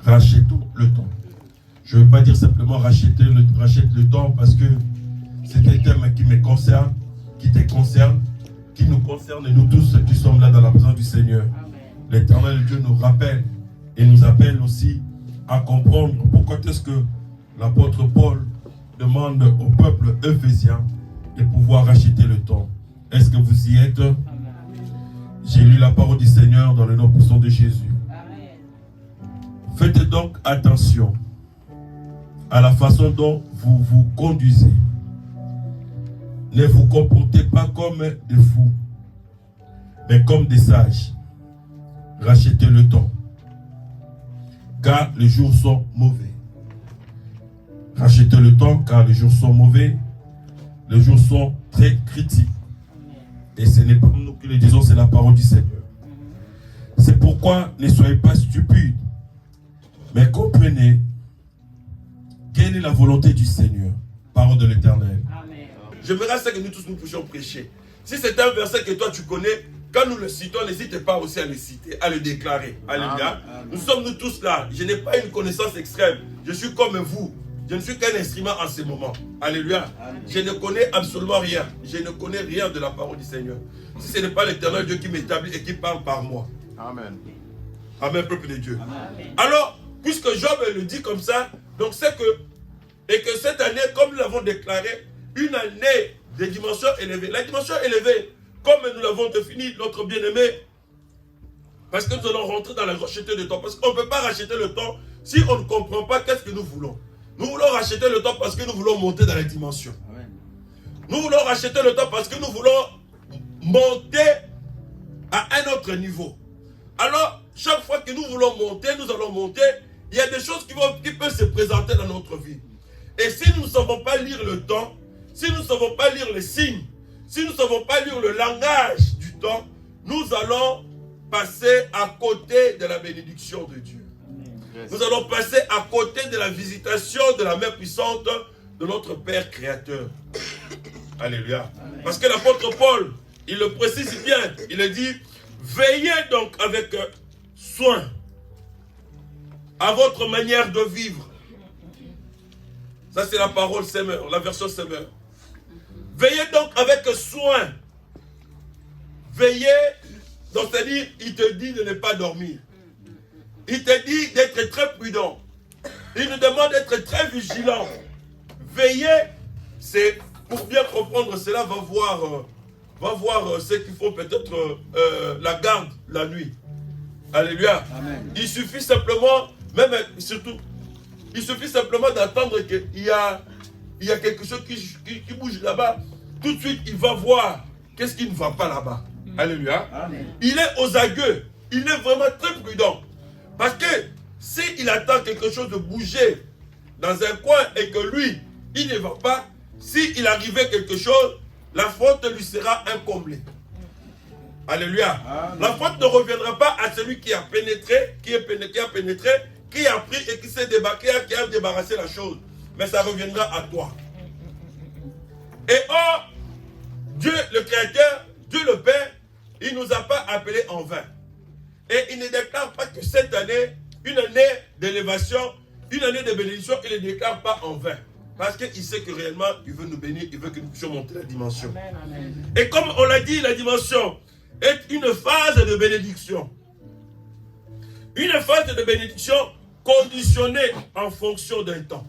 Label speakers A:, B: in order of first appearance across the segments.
A: rachetons le temps. Je ne veux pas dire simplement rachète le temps parce que c'est un thème qui me concerne, qui te concerne, qui nous concerne et nous tous qui sommes là dans la présence du Seigneur. L'Éternel Dieu nous rappelle et nous appelle aussi à comprendre pourquoi est-ce que l'apôtre Paul demande au peuple ephésien de pouvoir racheter le temps. Est-ce que vous y êtes? J'ai lu la parole du Seigneur dans le nom puissant de Jésus. Faites donc attention à la façon dont vous vous conduisez. Ne vous comportez pas comme des fous, mais comme des sages. Rachetez le temps, car les jours sont mauvais. Rachetez le temps, car les jours sont mauvais. Les jours sont très critiques. Et ce n'est pas nous qui le disons, c'est la parole du Seigneur. C'est pourquoi ne soyez pas stupides, mais comprenez quelle est la volonté du Seigneur. Parole de l'Éternel. Je verrai ce que nous tous nous puissions prêcher. Si c'est un verset que toi tu connais, quand nous le citons, n'hésitez pas aussi à le citer, à le déclarer. Alléluia. Nous sommes nous tous là. Je n'ai pas une connaissance extrême. Je suis comme vous. Je ne suis qu'un instrument en ce moment. Alléluia. Je ne connais absolument rien. Je ne connais rien de la parole du Seigneur. Si ce n'est pas l'Éternel Dieu qui m'établit et qui parle par moi. Amen. Amen, peuple de Dieu. Amen. Alors, puisque Job le dit comme ça, donc c'est que, et que cette année, comme nous l'avons déclaré, une année de dimension élevée. La dimension élevée, comme nous l'avons défini, notre bien-aimé, parce que nous allons rentrer dans la racheter de temps. Parce qu'on ne peut pas racheter le temps si on ne comprend pas qu'est-ce que nous voulons. Nous voulons racheter le temps parce que nous voulons monter dans la dimension. Amen. Nous voulons racheter le temps parce que nous voulons monter à un autre niveau. Alors, chaque fois que nous voulons monter, nous allons monter. Il y a des choses qui peuvent se présenter dans notre vie. Et si nous ne savons pas lire le temps, si nous ne savons pas lire les signes, si nous ne savons pas lire le langage du temps, nous allons passer à côté de la bénédiction de Dieu. Nous allons passer à côté de la visitation de la main puissante de notre Père Créateur. Alléluia. Parce que l'apôtre Paul, il le précise bien, il a dit, veillez donc avec soin à votre manière de vivre. Ça c'est la parole Semeur, la version Semeur. Veillez donc avec soin. Veillez, donc c'est-à-dire, il te dit de ne pas dormir. Il te dit d'être très prudent. Il nous demande d'être très vigilant. Veillez, c'est pour bien comprendre cela, va voir ceux qui font peut-être la garde la nuit. Alléluia. Amen. Il suffit simplement, même surtout, il suffit simplement d'attendre qu'il y a quelque chose qui bouge là-bas. Tout de suite, il va voir qu'est-ce qui ne va pas là-bas. Alléluia. Amen. Il est aux agueux. Il est vraiment très prudent. Parce que s'il attend quelque chose de bouger dans un coin et que lui, il ne va pas, s'il arrivait quelque chose, la faute lui sera incomblée. Alléluia. Amen. La faute ne reviendra pas à celui qui a pénétré, qui a pris et qui s'est débarqué, qui a débarrassé la chose. Mais ça reviendra à toi. Et or, Dieu le Créateur, Dieu le Père, il ne nous a pas appelés en vain. Et il ne déclare pas que cette année, une année d'élévation, une année de bénédiction, il ne déclare pas en vain. Parce qu'il sait que réellement, il veut nous bénir, il veut que nous puissions monter la dimension. Amen, amen. Et comme on l'a dit, la dimension est une phase de bénédiction. Une phase de bénédiction conditionnée en fonction d'un temps.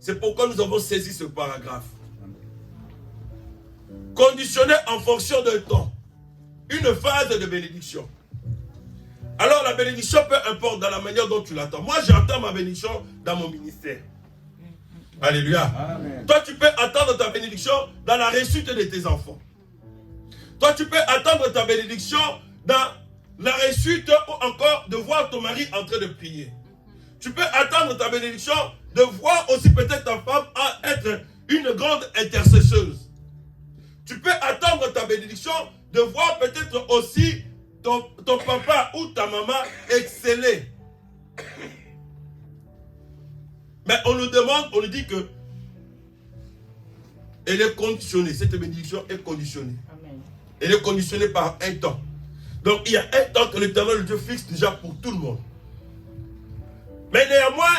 A: C'est pourquoi nous avons saisi ce paragraphe. Conditionné en fonction d'un temps. Une phase de bénédiction. Alors la bénédiction, peu importe dans la manière dont tu l'attends. Moi, j'entends ma bénédiction dans mon ministère. Alléluia. Amen. Toi, tu peux attendre ta bénédiction dans la réussite de tes enfants. Toi, tu peux attendre ta bénédiction dans la réussite ou encore de voir ton mari en train de prier. Tu peux attendre ta bénédiction de voir aussi peut-être ta femme être une grande intercesseuse. Tu peux attendre ta bénédiction de voir peut-être aussi ton papa ou ta maman exceller. Mais on nous demande, on nous dit que elle est conditionnée, cette bénédiction est conditionnée. Amen. Elle est conditionnée par un temps. Donc il y a un temps que l'Éternel Dieu fixe déjà pour tout le monde. Mais néanmoins,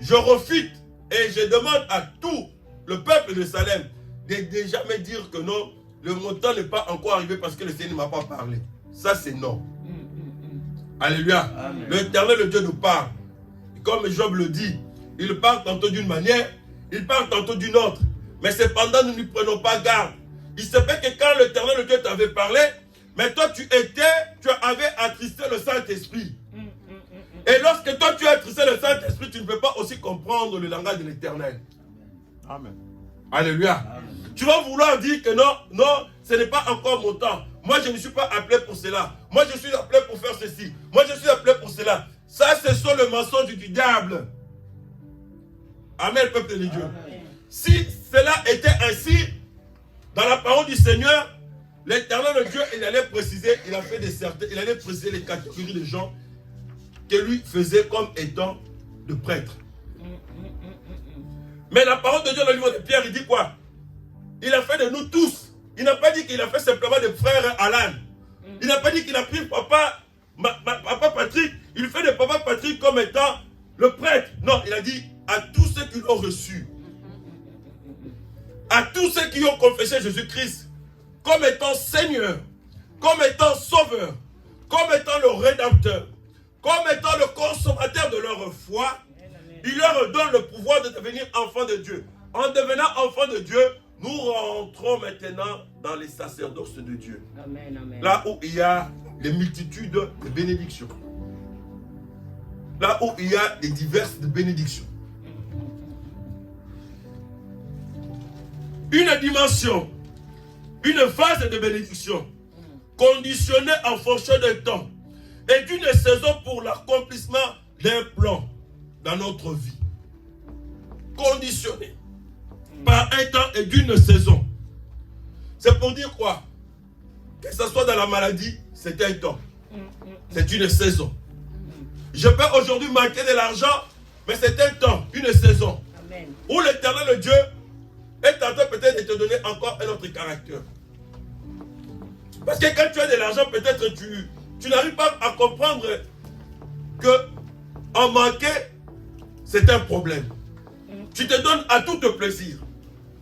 A: je refute et je demande à tout le peuple de Salem de jamais dire que non, le montant n'est pas encore arrivé parce que le Seigneur ne m'a pas parlé. Ça, c'est non. Alléluia. L'Éternel, le Dieu, nous parle. Et comme Job le dit, il parle tantôt d'une manière, il parle tantôt d'une autre. Mais cependant, nous ne prenons pas garde. Il se fait que quand l'Éternel, le Dieu, t'avait parlé, mais toi, tu avais attristé le Saint-Esprit. Et lorsque toi, tu as attristé le Saint-Esprit, tu ne peux pas aussi comprendre le langage de l'Éternel.
B: Amen.
A: Alléluia. Amen. Tu vas vouloir dire que non, non, ce n'est pas encore mon temps. Moi, je ne suis pas appelé pour cela. Moi, je suis appelé pour faire ceci. Moi, je suis appelé pour cela. Ça, ce sont le mensonge du diable. Amen, peuple de Dieu. Amen. Si cela était ainsi, dans la parole du Seigneur, l'Éternel, le Dieu, il allait préciser, il allait préciser les catégories de gens que lui faisait comme étant de prêtres. Mais la parole de Dieu dans le livre de Pierre, il dit quoi? Il a fait de nous tous. Il n'a pas dit qu'il a fait simplement de frère Alan. Il n'a pas dit qu'il a pris papa Patrick. Il fait de papa Patrick comme étant le prêtre. Non, il a dit à tous ceux qui l'ont reçu. À tous ceux qui ont confessé Jésus-Christ comme étant Seigneur, comme étant Sauveur, comme étant le Rédempteur, comme étant le consommateur de leur foi, il leur donne le pouvoir de devenir enfants de Dieu. En devenant enfants de Dieu, nous rentrons maintenant dans les sacerdoces de Dieu.
C: Amen, amen.
A: Là où il y a des multitudes de bénédictions. Là où il y a des diverses bénédictions. Une dimension, une phase de bénédiction, conditionnée en fonction d'un temps et d'une saison pour l'accomplissement d'un plan dans notre vie. Conditionnée par un temps et d'une saison. C'est pour dire quoi? Que ce soit dans la maladie, c'est un temps. C'est une saison. Je peux aujourd'hui manquer de l'argent, mais c'est un temps, une saison.
C: Amen.
A: Où l'Éternel, le Dieu, est en train peut-être de te donner encore un autre caractère. Parce que quand tu as de l'argent, peut-être tu n'arrives pas à comprendre que en manquer, c'est un problème. Tu te donnes à tout le plaisir.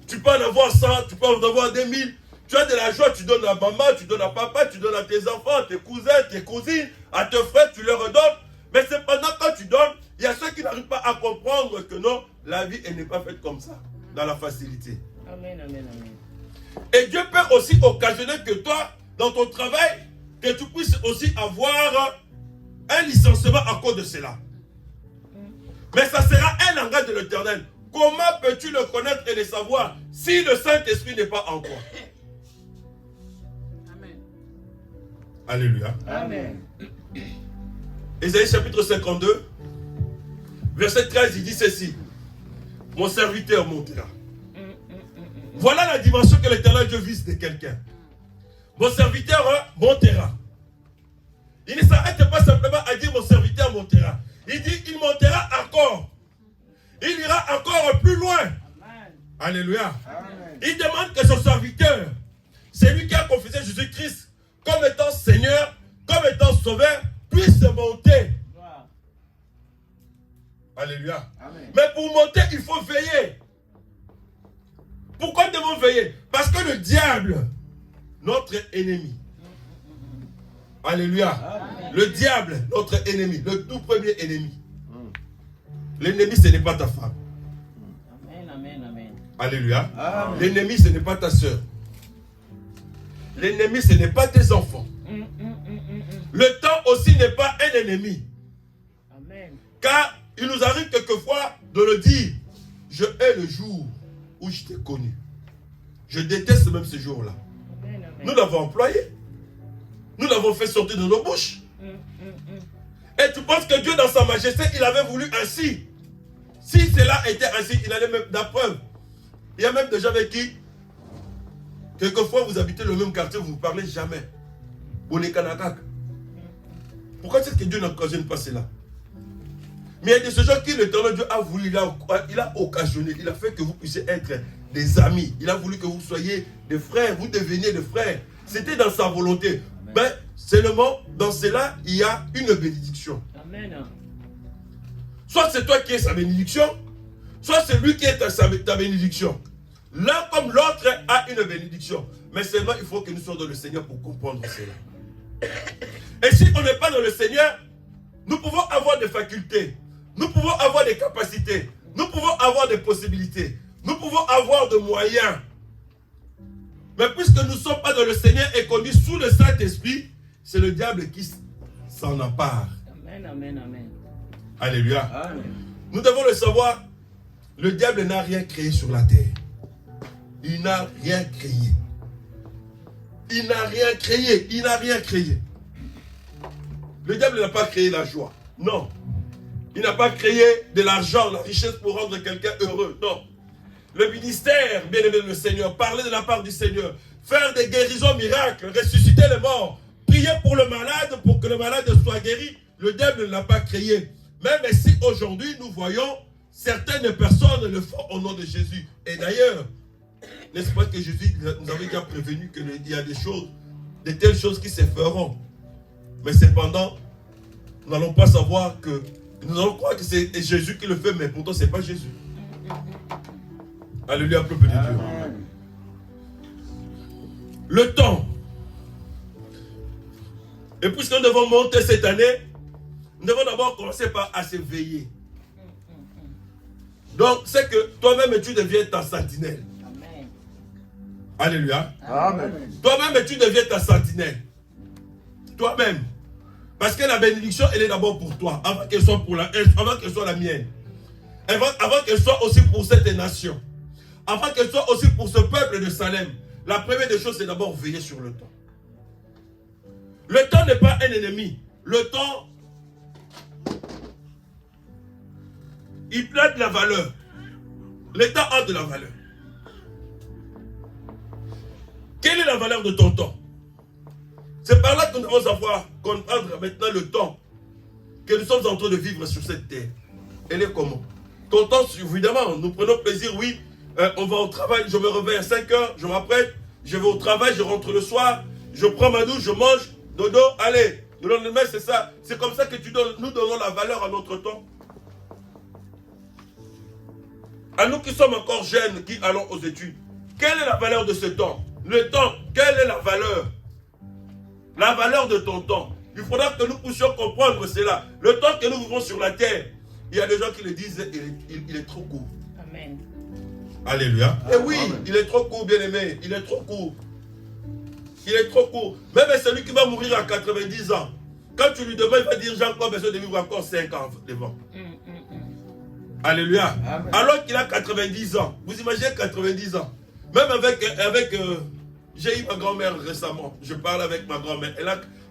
A: Tu peux en avoir 100, tu peux en avoir 2000. Tu as de la joie, tu donnes à maman, tu donnes à papa, tu donnes à tes enfants, à tes cousins, tes cousines, à tes frères, tu leur redonnes. Mais cependant, quand tu donnes, il y a ceux qui n'arrivent pas à comprendre que non, la vie elle n'est pas faite comme ça, dans la facilité.
C: Amen, amen, amen.
A: Et Dieu peut aussi occasionner que toi, dans ton travail, que tu puisses aussi avoir un licenciement à cause de cela. Mais ça sera un langage de l'Éternel. Comment peux-tu le connaître et le savoir si le Saint-Esprit n'est pas en toi?
C: Amen.
A: Alléluia.
C: Amen.
A: Ésaïe chapitre 52, verset 13, il dit ceci. Mon serviteur montera. Voilà la dimension que l'Éternel Dieu vise de quelqu'un. Mon serviteur montera. Il ne s'arrête pas simplement à dire mon serviteur montera. Il dit il montera encore. Il ira encore plus loin. Amen. Alléluia. Amen. Il demande que son serviteur, celui qui a confessé Jésus-Christ comme étant Seigneur, comme étant Sauveur, puisse monter. Wow. Alléluia. Amen. Mais pour monter, il faut veiller. Pourquoi devons veiller? Parce que le diable, notre ennemi. Alléluia. Amen. Le diable, notre ennemi, le tout premier ennemi. L'ennemi, ce n'est pas ta femme.
C: Amen, amen, amen.
A: Alléluia. L'ennemi, ce n'est pas ta soeur. L'ennemi, ce n'est pas tes enfants. Le temps aussi n'est pas un ennemi.
C: Amen.
A: Car il nous arrive quelquefois de le dire. Je hais le jour où je t'ai connu. Je déteste même ce jour-là. Nous l'avons employé. Nous l'avons fait sortir de nos bouches. Et tu penses que Dieu, dans sa majesté, il avait voulu ainsi. Si cela était ainsi, il allait même la preuve. Il y a même des gens avec qui, quelquefois, vous habitez le même quartier, vous ne parlez jamais. On est Kanakak. Pourquoi est-ce que Dieu n'occasionne pas cela? Mais il y a de ces gens qui l'Éternel Dieu a voulu, il a occasionné, il a fait que vous puissiez être des amis. Il a voulu que vous soyez des frères, vous deveniez des frères. C'était dans sa volonté. Mais seulement, dans cela, il y a une bénédiction.
C: Amen.
A: Soit c'est toi qui es sa bénédiction, soit c'est lui qui est ta bénédiction. L'un comme l'autre a une bénédiction. Mais seulement il faut que nous soyons dans le Seigneur pour comprendre cela. Et si on n'est pas dans le Seigneur, nous pouvons avoir des facultés, nous pouvons avoir des capacités, nous pouvons avoir des possibilités, nous pouvons avoir des moyens. Mais puisque nous ne sommes pas dans le Seigneur et qu'on est sous le Saint-Esprit, c'est le diable qui s'en empare.
C: Amen, amen, amen.
A: Alléluia.
C: Amen.
A: Nous devons le savoir, le diable n'a rien créé sur la terre. Il n'a rien créé. Il n'a rien créé. Il n'a rien créé. Le diable n'a pas créé la joie. Non. Il n'a pas créé de l'argent, la richesse pour rendre quelqu'un heureux. Non. Le ministère, bien aimé le Seigneur, parler de la part du Seigneur, faire des guérisons miracles, ressusciter les morts, prier pour le malade, pour que le malade soit guéri, le diable ne l'a pas créé. Même si aujourd'hui nous voyons certaines personnes le font au nom de Jésus. Et d'ailleurs, n'est-ce pas que Jésus nous avait déjà prévenu qu'il y a des choses, de telles choses qui se feront. Mais cependant, nous n'allons pas savoir que, nous allons croire que c'est Jésus qui le fait, mais pourtant ce n'est pas Jésus. Alléluia, peuple de Dieu. Le temps. Et puisque nous devons monter cette année, nous devons d'abord commencer par à s'éveiller. Donc, c'est que toi-même, tu deviens ta sentinelle.
C: Amen.
A: Alléluia.
B: Amen.
A: Toi-même, tu deviens ta sentinelle. Toi-même. Parce que la bénédiction, elle est d'abord pour toi, avant qu'elle soit avant qu'elle soit la mienne. Avant qu'elle soit aussi pour cette nation. Avant qu'elle soit aussi pour ce peuple de Salem. La première des choses, c'est d'abord veiller sur le temps. Le temps n'est pas un ennemi. Le temps, il a de la valeur. Le temps a de la valeur. Quelle est la valeur de ton temps? C'est par là que nous devons savoir comprendre maintenant le temps que nous sommes en train de vivre sur cette terre. Elle est comment? Ton temps, évidemment, nous prenons plaisir, oui. On va au travail, je me réveille à 5 heures, je m'apprête, je vais au travail, je rentre le soir, je prends ma douche, je mange, dodo, allez. Le lendemain, c'est ça. C'est comme ça que nous donnons la valeur à notre temps. À nous qui sommes encore jeunes, qui allons aux études, quelle est la valeur de ce temps? Le temps, quelle est la valeur? La valeur de ton temps. Il faudra que nous puissions comprendre cela. Le temps que nous vivons sur la terre, il y a des gens qui le disent, il est trop court.
C: Amen.
A: Alléluia. Et oui,
B: Amen.
A: il est trop court, bien-aimé. Il est trop court. Il est trop court. Même celui qui va mourir à 90 ans, quand tu lui demandes, il va dire, j'ai encore besoin de vivre encore 5 ans devant. Alléluia.
C: Amen.
A: Alors qu'il a 90 ans. Vous imaginez 90 ans. Même avec j'ai eu ma grand-mère récemment. Je parle avec ma grand-mère.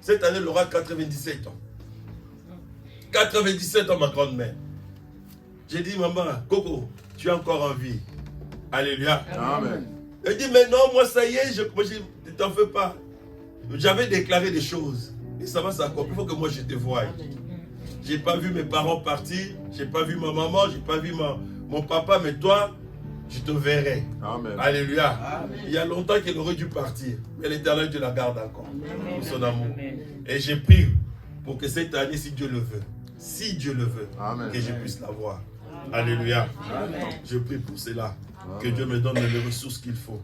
A: Cette année, elle aura 97 ans. 97 ans, ma grand-mère. J'ai dit, maman, Coco, tu es encore en vie. Alléluia.
B: Amen.
A: Elle dit, mais non, moi, ça y est, ne t'en fais pas. J'avais déclaré des choses. Et ça va s'accomplir. Il faut que moi, je te voie. Je n'ai pas vu mes parents partir. Je n'ai pas vu ma maman. Je n'ai pas vu mon papa. Mais toi, je te verrai.
B: Amen.
A: Alléluia.
C: Amen.
A: Il y a longtemps qu'elle aurait dû partir. Mais l'Éternel te la garde encore.
C: Amen.
A: Pour son amour.
C: Amen.
A: Et j'ai prié pour que cette année, si Dieu le veut,
B: Amen.
A: que je puisse la voir. Alléluia.
C: Amen.
A: Je prie pour cela. Que
B: Amen.
A: Dieu me donne les ressources qu'il faut.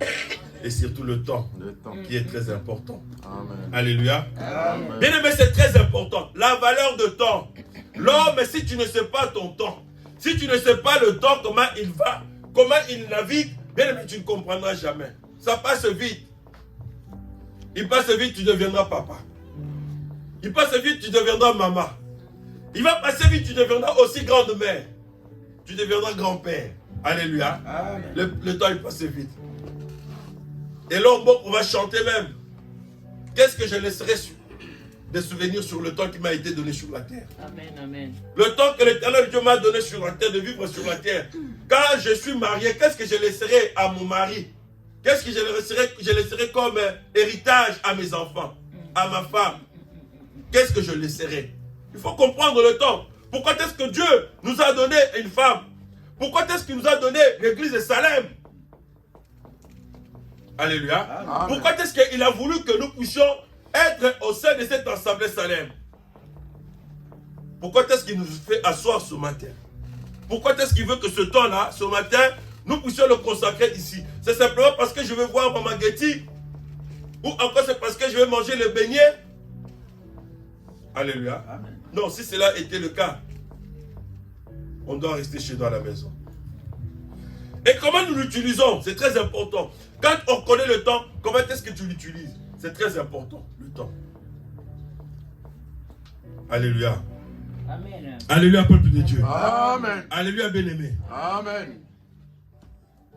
A: Et surtout le temps,
B: Le temps.
A: qui est très important.
B: Amen.
A: Alléluia.
B: Amen.
A: Bien aimé, c'est très important. La valeur de temps. L'homme, si tu ne sais pas ton temps, si tu ne sais pas le temps, comment il va, comment il navigue, bien aimé, tu ne comprendras jamais. Ça passe vite. Il passe vite, tu deviendras papa. Il passe vite, tu deviendras maman. Il va passer vite, tu deviendras aussi grande-mère. Tu deviendras grand-père. Alléluia.
C: Amen.
A: Le temps, il passe vite. Et là, on va chanter même. Qu'est-ce que je laisserai des souvenirs sur le temps qui m'a été donné sur la terre?
C: Amen. Amen.
A: Le temps que l'Éternel Dieu m'a donné sur la terre, de vivre sur la terre. Quand je suis marié, qu'est-ce que je laisserai à mon mari? Qu'est-ce que je laisserai comme héritage à mes enfants, à ma femme? Qu'est-ce que je laisserai? Il faut comprendre le temps. Pourquoi est-ce que Dieu nous a donné une femme? Pourquoi est-ce qu'il nous a donné l'église de Salem? Alléluia.
B: Amen.
A: Pourquoi est-ce qu'il a voulu que nous puissions être au sein de cette assemblée Salem? Pourquoi est-ce qu'il nous fait asseoir ce matin? Pourquoi est-ce qu'il veut que ce temps-là, ce matin, nous puissions le consacrer ici? C'est simplement parce que je veux voir Maman Getty? Ou encore c'est parce que je vais manger le beignet? Alléluia. Amen. Non, si cela était le cas, on doit rester chez nous à la maison. Et comment nous l'utilisons? C'est très important. Quand on connaît le temps, comment est-ce que tu l'utilises? C'est très important, le temps. Alléluia.
C: Amen.
A: Alléluia, peuple de Dieu.
D: Amen.
A: Alléluia, bien-aimé.
D: Amen.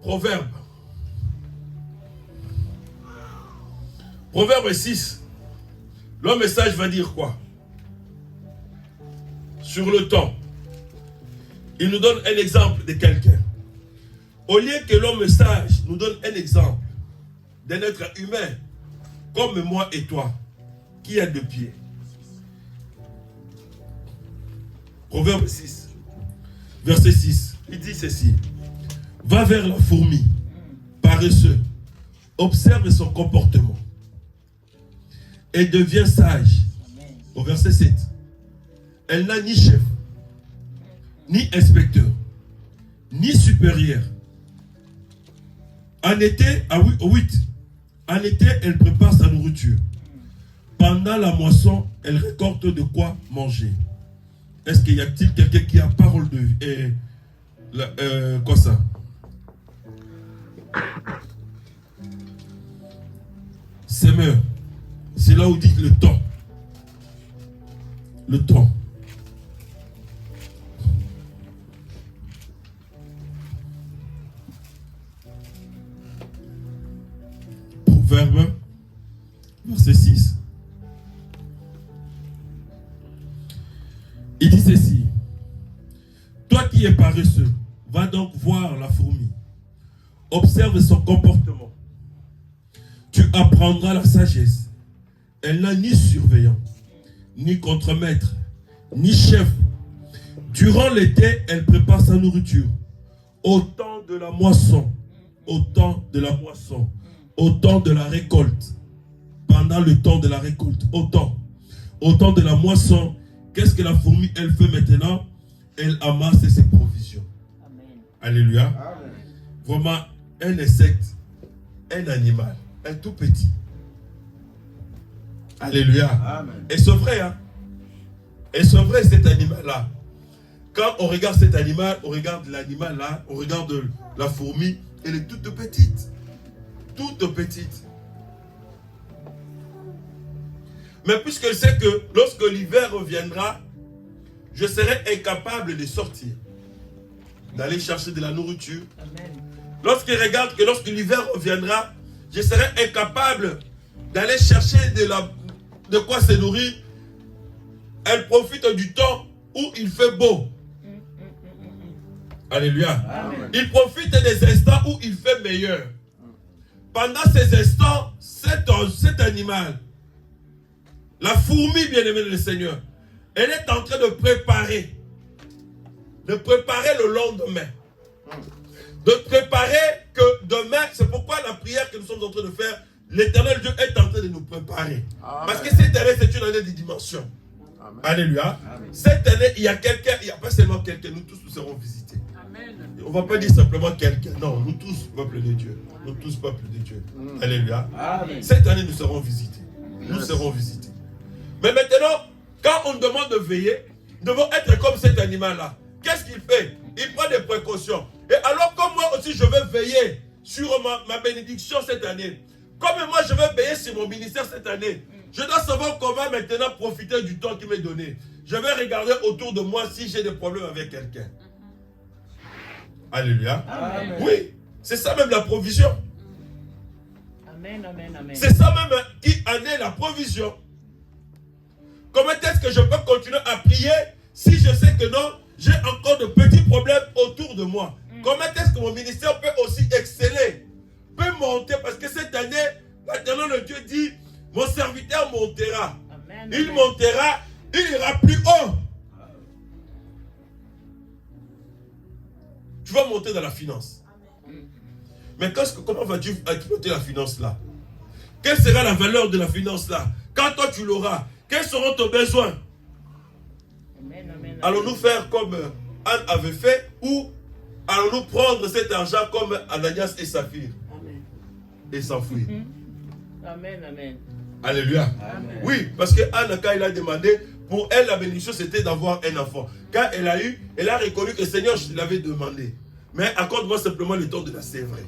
A: Proverbe. Proverbe 6. Le message va dire quoi? Sur le temps. Il nous donne un exemple de quelqu'un. Au lieu que l'homme sage nous donne un exemple d'un être humain, comme moi et toi, qui a 2 pieds. Proverbe 6, verset 6, il dit ceci. Va vers la fourmi, paresseux, observe son comportement et deviens sage. Au verset 7, elle n'a ni chef, ni inspecteur, ni supérieur. En été, au 8, en été, elle prépare sa nourriture. Pendant la moisson, elle récolte de quoi manger. Est-ce qu'il y a-t-il quelqu'un qui a parole de vie? Quoi ça? Semeur. C'est là où dit le temps. Le temps. Proverbe, verset 6. Il dit ceci. Toi qui es paresseux, va donc voir la fourmi. Observe son comportement. Tu apprendras la sagesse. Elle n'a ni surveillant, ni contremaître, ni chef. Durant l'été, elle prépare sa nourriture. Au temps de la moisson, au temps de la moisson, au temps de la récolte, pendant le temps de la récolte, au temps de la moisson, qu'est-ce que la fourmi, elle fait maintenant? Elle amasse ses provisions. Amen. Alléluia. Amen. Vraiment, un insecte, un animal, un tout petit. Alléluia. Amen. Et c'est vrai, hein? Et c'est vrai, cet animal-là. Quand on regarde cet animal, on regarde l'animal là, on regarde la fourmi, elle est toute petite. Toute petite. Mais puisqu'elle sait que lorsque l'hiver reviendra, je serai incapable de sortir, d'aller chercher de la nourriture. Amen. Lorsqu'il regarde que lorsque l'hiver reviendra, je serai incapable d'aller chercher de quoi se nourrir. Elle profite du temps où il fait beau. Alléluia. Amen. Il profite des instants où il fait meilleur. Pendant ces instants, cet animal, la fourmi bien-aimée du Seigneur, elle est en train de préparer le lendemain. De préparer que demain, c'est pourquoi la prière que nous sommes en train de faire, l'Éternel Dieu est en train de nous préparer. Amen. Parce que cette année, c'est une année de dimension. Amen. Alléluia. Amen. Cette année, il y a quelqu'un, il n'y a pas seulement quelqu'un, nous tous nous serons visités. Amen. On ne va pas dire simplement quelqu'un, non, nous tous, peuple de Dieu. Nous tous, peuple de Dieu. Alléluia. Amen. Cette année, nous serons visités. Nous serons visités. Mais maintenant, quand on demande de veiller, nous devons être comme cet animal-là. Qu'est-ce qu'il fait? Il prend des précautions. Et alors, comme moi aussi, je vais veiller sur ma bénédiction cette année, comme moi, je vais veiller sur mon ministère cette année, je dois savoir comment maintenant profiter du temps qui m'est donné. Je vais regarder autour de moi si j'ai des problèmes avec quelqu'un. Alléluia. Amen. Oui, c'est ça même la provision.
C: Amen, amen, amen.
A: C'est ça même qui en est la provision. Comment est-ce que je peux continuer à prier si je sais que non, j'ai encore de petits problèmes autour de moi? Comment est-ce que mon ministère peut aussi exceller, peut monter? Parce que cette année, maintenant le Dieu dit, mon serviteur montera. Amen, il montera, il ira plus haut. Tu vas monter dans la finance. Amen. Mais comment vas-tu exploiter la finance là? Quelle sera la valeur de la finance là? Quand toi tu l'auras, quels seront tes besoins? Amen, amen, amen. Allons-nous faire comme Anne avait fait, ou allons-nous prendre cet argent comme Ananias et Saphir et s'enfuir?
C: Amen, amen.
A: Alléluia.
C: Amen.
A: Oui, parce que Anne, quand il a demandé, pour elle, la bénédiction, c'était d'avoir un enfant. Quand elle a eu, elle a reconnu que le Seigneur l'avait demandé. Mais accorde-moi simplement le temps de la sèvrer.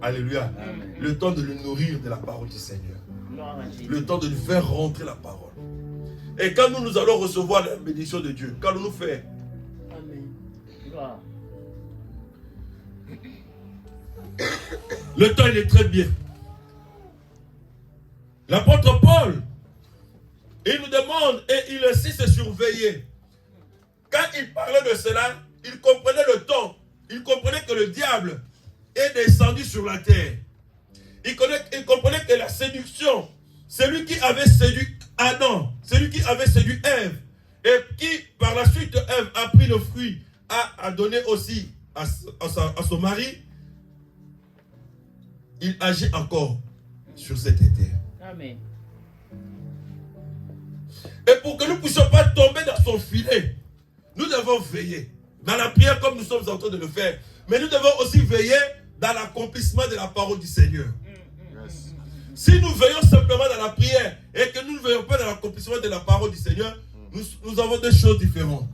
A: Alléluia.
C: Amen.
A: Le temps de le nourrir de la parole du Seigneur.
C: Gloire à Jésus.
A: Le temps de lui faire rentrer la parole. Et quand nous allons recevoir la bénédiction de Dieu, qu'allons-nous faire?
C: Amen. Gloire.
A: Le temps, il est très bien. L'apôtre Paul, il nous demande et il insiste sur veiller. Quand il parlait de cela, il comprenait le temps. Il comprenait que le diable est descendu sur la terre. Il comprenait que la séduction, celui qui avait séduit Adam, celui qui avait séduit Ève, et qui par la suite Ève a pris le fruit, a donné aussi à son mari, il agit encore sur cette terre.
C: Amen.
A: Et pour que nous ne puissions pas tomber dans son filet, nous devons veiller dans la prière comme nous sommes en train de le faire. Mais nous devons aussi veiller dans l'accomplissement de la parole du Seigneur.
B: Yes.
A: Si nous veillons simplement dans la prière et que nous ne veillons pas dans l'accomplissement de la parole du Seigneur, nous avons deux choses différentes.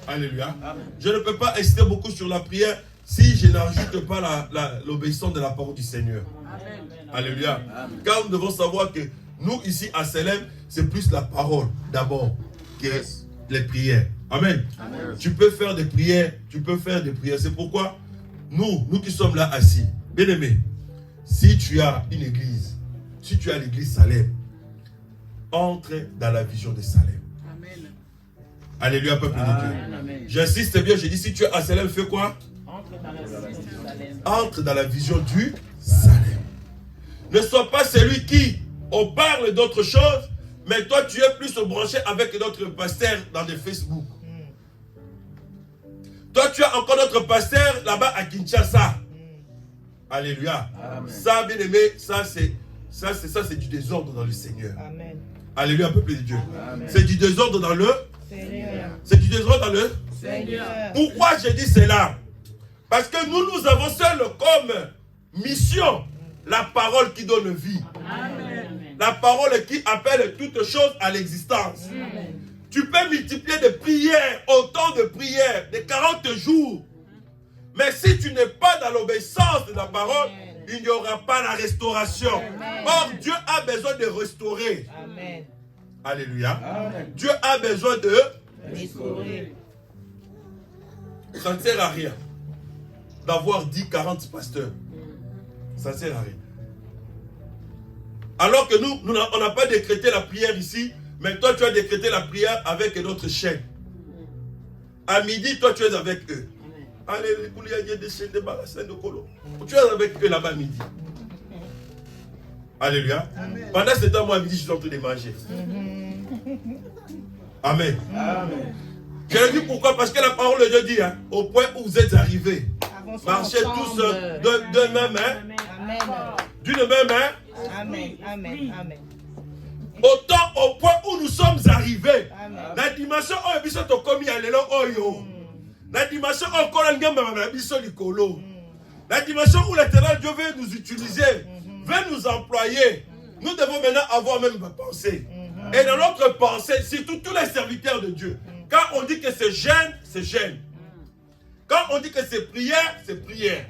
A: Alléluia.
C: Amen.
A: Je ne peux pas insister beaucoup sur la prière si je n'ajoute pas l'obéissance de la parole du Seigneur.
C: Amen.
A: Alléluia.
C: Amen.
A: Car nous devons savoir que nous, ici à Selem, c'est plus la parole d'abord que les prières. Amen.
C: Amen.
A: Tu peux faire des prières, tu peux faire des prières. C'est pourquoi nous qui sommes là assis, bien aimés, si tu as une église, si tu as l'église Salem, entre dans la vision de Salem.
C: Amen.
A: Alléluia, peuple de Dieu.
C: Amen.
A: J'insiste bien, je dis, si tu es à Salem, fais quoi?
C: Entre dans la vision du Salem.
A: Entre dans la vision du Salem. Ne sois pas celui qui, on parle d'autre chose, mais toi tu es plus branché avec notre pasteur dans des Facebook. Toi tu as encore notre pasteur là-bas à Kinshasa. Alléluia.
C: Amen.
A: Ça, bien aimé, ça c'est du désordre dans le Seigneur.
D: Amen.
A: Alléluia, peuple de Dieu.
C: Amen.
A: C'est du désordre dans le...
D: Seigneur.
A: C'est du désordre dans le...
C: Seigneur.
A: Pourquoi je dis cela? Parce que nous avons seul comme mission la parole qui donne vie.
C: Amen.
A: La parole qui appelle toutes choses à l'existence.
C: Amen.
A: Tu peux multiplier des prières, autant de prières, de 40 jours. Mais si tu n'es pas dans l'obéissance de la parole, il n'y aura pas la restauration. Or, Dieu a besoin de restaurer.
D: Amen.
A: Alléluia.
C: Amen.
A: Dieu a besoin de...
D: Restaurer.
A: Ça ne sert à rien d'avoir 10, 40 pasteurs. Ça ne sert à rien. Alors que nous on n'a pas décrété la prière ici, mais toi tu as décrété la prière avec notre chaîne. À midi, toi tu es avec eux. Allez, il y a des chaînes de Balassène de Colo. Tu es avec eux là-bas à midi. Alléluia. Pendant ce temps, moi à midi, je suis en train de manger. Amen.
C: Amen.
A: Je le dis pourquoi? Parce que la parole de Dieu dit, hein, au point où vous êtes arrivés,
D: Avançons
A: marchez tous
D: ensemble.
A: de même main,
D: Amen.
A: d'une même main,
D: Amen. Amen. Amen.
A: autant au point où nous sommes arrivés.
D: Amen.
A: La dimension où biso to komi alelo oyo. La dimension où kolangamba na biso likolo. La dimension où l'éternel Dieu veut nous utiliser, veut nous employer. Nous devons maintenant avoir même ma pensée. Et dans notre pensée, surtout tous les serviteurs de Dieu, quand on dit que c'est jeûne, c'est jeûne. Quand on dit que c'est prière, c'est prière.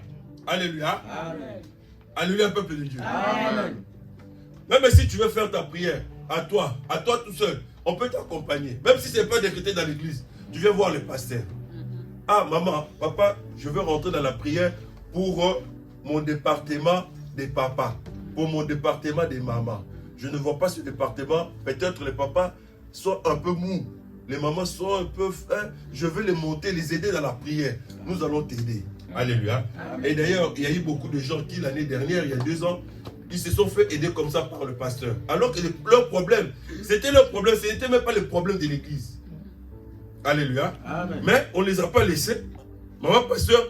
A: Alléluia.
C: Amen.
A: Alléluia, peuple de Dieu.
C: Amen.
A: Même si tu veux faire ta prière, à toi tout seul, on peut t'accompagner. Même si ce n'est pas décrété dans l'église, tu viens voir le pasteur. Ah, maman, papa, je veux rentrer dans la prière pour mon département des papas, pour mon département des mamans. Je ne vois pas ce département. Peut-être les papas sont un peu mous. Les mamans sont un peu fins. Je veux les monter, les aider dans la prière. Nous allons t'aider. Alléluia. Et d'ailleurs, il y a eu beaucoup de gens qui, l'année dernière, il y a 2 ans, ils se sont fait aider comme ça par le pasteur. Alors que leur problème, c'était leur problème. Ce n'était même pas le problème de l'église. Alléluia.
C: Amen.
A: Mais on ne les a pas laissés. Maman, pasteur,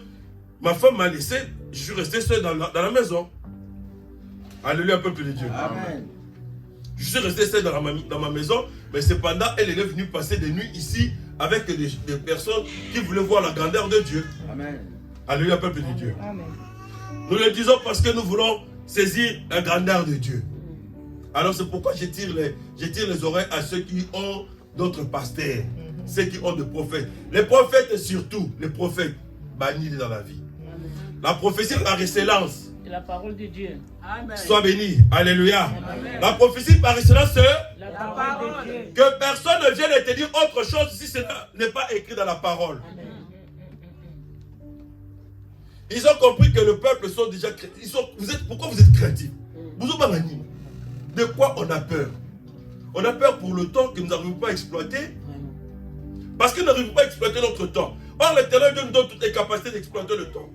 A: ma femme m'a laissé. Je suis resté seul dans la maison. Alléluia, peuple de Dieu.
C: Amen.
A: Je suis resté seul dans ma maison, mais cependant, elle est venue passer des nuits ici avec des personnes qui voulaient voir la grandeur de Dieu.
B: Amen.
A: Alléluia, peuple de Dieu.
D: Amen.
A: Nous le disons parce que nous voulons saisir la grandeur de Dieu. Alors c'est pourquoi je tire les oreilles à ceux qui ont d'autres pasteurs, ceux qui ont des prophètes. Les prophètes surtout, les prophètes bannis dans la vie. La prophétie par excellence.
C: C'est la parole de Dieu.
E: Amen.
A: Sois béni. Alléluia.
C: Amen.
A: La prophétie par excellence, c'est
C: La parole de Dieu.
A: que personne ne vienne te dire autre chose si ce n'est pas écrit dans la parole.
C: Amen.
A: Ils ont compris que le peuple sont déjà chrétiens. Pourquoi vous êtes craintifs? Vous êtes bannis. De quoi on a peur? On a peur pour le temps que nous n'arrivons pas à exploiter. Parce que nous n'arrivons pas à exploiter notre temps. Or, l'Éternel Dieu nous donne toutes les capacités d'exploiter le temps.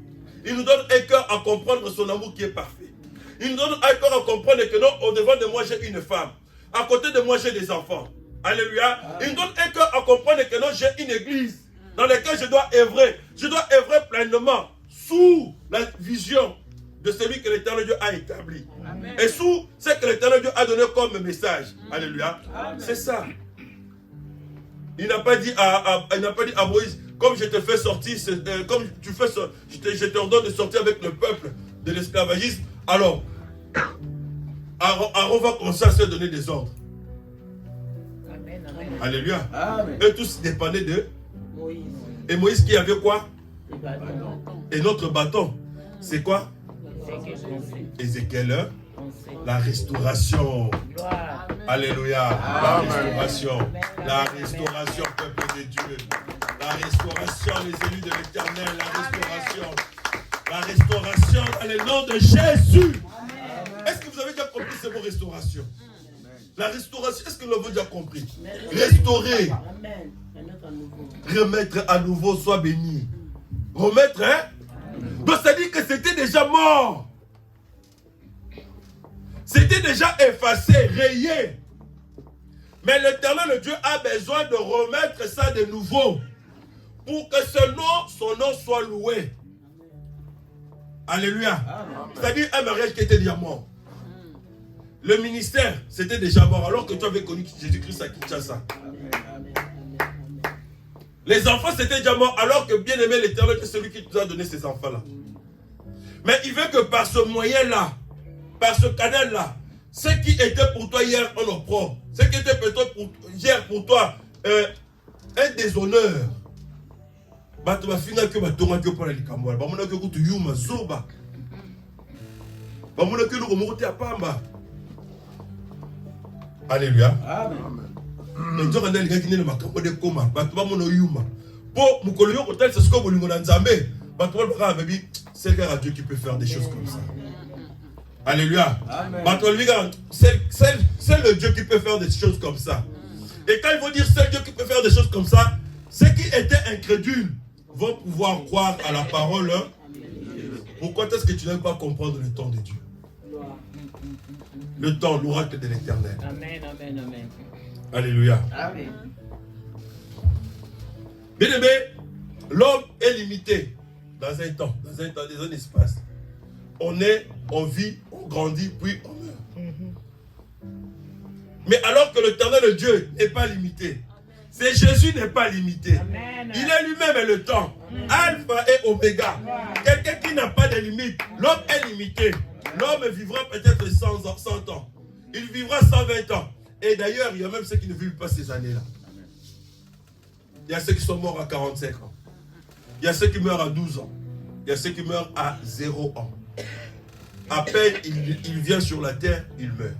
A: Il nous donne un cœur à comprendre son amour qui est parfait. Il nous donne un cœur à comprendre que non, au-devant de moi, j'ai une femme. À côté de moi, j'ai des enfants. Alléluia. Il nous donne un cœur à comprendre que non, j'ai une église dans laquelle je dois œuvrer. Je dois œuvrer pleinement sous la vision de celui que l'Éternel Dieu a établi.
E: Amen.
A: Et sous ce que l'Éternel Dieu a donné comme message. Alléluia. C'est ça. Il n'a pas dit à Moïse, comme je te fais sortir, comme tu fais, je t'ordonne de sortir avec le peuple de l'esclavagisme. Alors, Aaron va commencer à se donner des ordres.
C: Amen. Amen.
A: Alléluia.
B: Amen.
A: Eux tous dépendaient de.
C: Moïse.
A: Et Moïse qui avait quoi?
C: Le bâton.
A: Et notre bâton, c'est quoi? Ézéchiel, la restauration.
C: Gloire.
A: Alléluia.
B: Amen.
A: La restauration. La restauration, peuple de Dieu. La restauration, les élus de l'Éternel. La restauration. La restauration dans le nom de Jésus. Est-ce que vous avez déjà compris ce mot restauration? La restauration, est-ce que nous l'avons déjà compris? Restaurer.
C: Amen. Remettre à nouveau.
A: Remettre à nouveau, soit béni. Remettre, hein? Donc ça dit que c'était déjà mort. C'était déjà effacé, rayé. Mais l'Éternel Dieu a besoin de remettre ça de nouveau. Pour que son nom soit loué. Alléluia. C'est-à-dire un mariage qui était déjà mort. Le ministère, c'était déjà mort. Alors que tu avais connu Jésus-Christ à Kinshasa. Les enfants, c'était déjà mort. Alors que bien aimé l'Éternel, c'est celui qui nous a donné ces enfants-là. Mais il veut que par ce moyen-là, par ce canal-là, ce qui était pour toi hier un opprobre, ce qui était peut-être hier pour toi un déshonneur, alléluia. C'est Dieu qui peut faire des choses comme ça. Alléluia. C'est le Dieu qui peut faire des choses comme ça. Et quand ils vont dire c'est Dieu qui peut faire des choses comme ça, ceux qui étaient incrédules vont pouvoir croire à la parole. Pourquoi est-ce que tu n'aimes pas comprendre le temps de Dieu? Le temps, l'oracle de l'Éternel.
C: Amen, amen, amen.
A: Alléluia.
C: Amen.
A: Bien aimé, l'homme est limité dans un temps, dans un espace. On est, on vit, on grandit, puis on meurt. Mais alors que l'Éternel Dieu n'est pas limité, c'est Jésus n'est pas limité.
C: Amen.
A: Il est lui-même le temps. Alpha et Oméga. Quelqu'un qui n'a pas de limite. L'homme est limité. L'homme vivra peut-être 100 ans. Il vivra 120 ans. Et d'ailleurs, il y a même ceux qui ne vivent pas ces années-là. Il y a ceux qui sont morts à 45 ans. Il y a ceux qui meurent à 12 ans. Il y a ceux qui meurent à 0 ans. À peine il vient sur la terre, il meurt.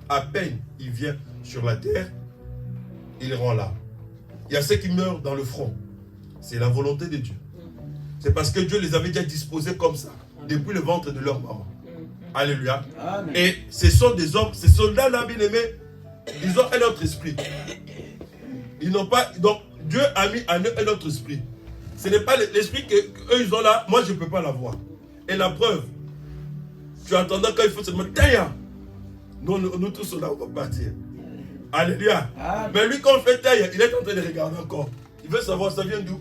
A: À peine il vient sur la terre, il rend là. Il y a ceux qui meurent dans le front. C'est la volonté de Dieu. C'est parce que Dieu les avait déjà disposés comme ça, depuis le ventre de leur maman. Alléluia. Amen. Et ce sont des hommes, ces soldats-là, bien aimés, ils ont un autre esprit. Ils n'ont pas. Donc, Dieu a mis en eux un autre esprit. Ce n'est pas l'esprit qu'eux ils ont là, moi je ne peux pas l'avoir. Et la preuve, tu attendais quand il faut se mettre, nous tous là, on va partir. Alléluia. Mais lui, quand on fait taille, il est en train de regarder encore. Il veut savoir ça vient d'où.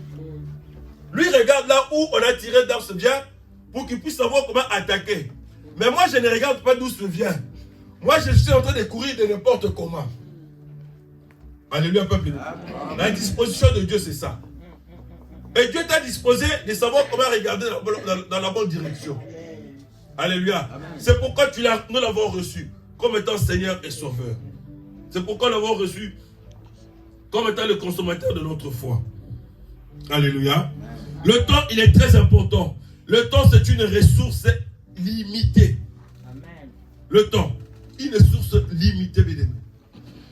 A: Lui regarde là où on a tiré d'arbre vient pour qu'il puisse savoir comment attaquer. Mais moi, je ne regarde pas d'où ça vient. Moi, je suis en train de courir de n'importe comment. Alléluia, peuple. La disposition de Dieu, c'est ça. Et Dieu t'a disposé de savoir comment regarder dans la bonne direction. Alléluia. C'est pourquoi nous l'avons reçu comme étant Seigneur et Sauveur. C'est pourquoi nous l'avons reçu comme étant le consommateur de notre foi. Alléluia. Le temps, il est très important. Le temps, c'est une ressource limitée.
C: Amen.
A: Le temps, une ressource limitée, bien aimé.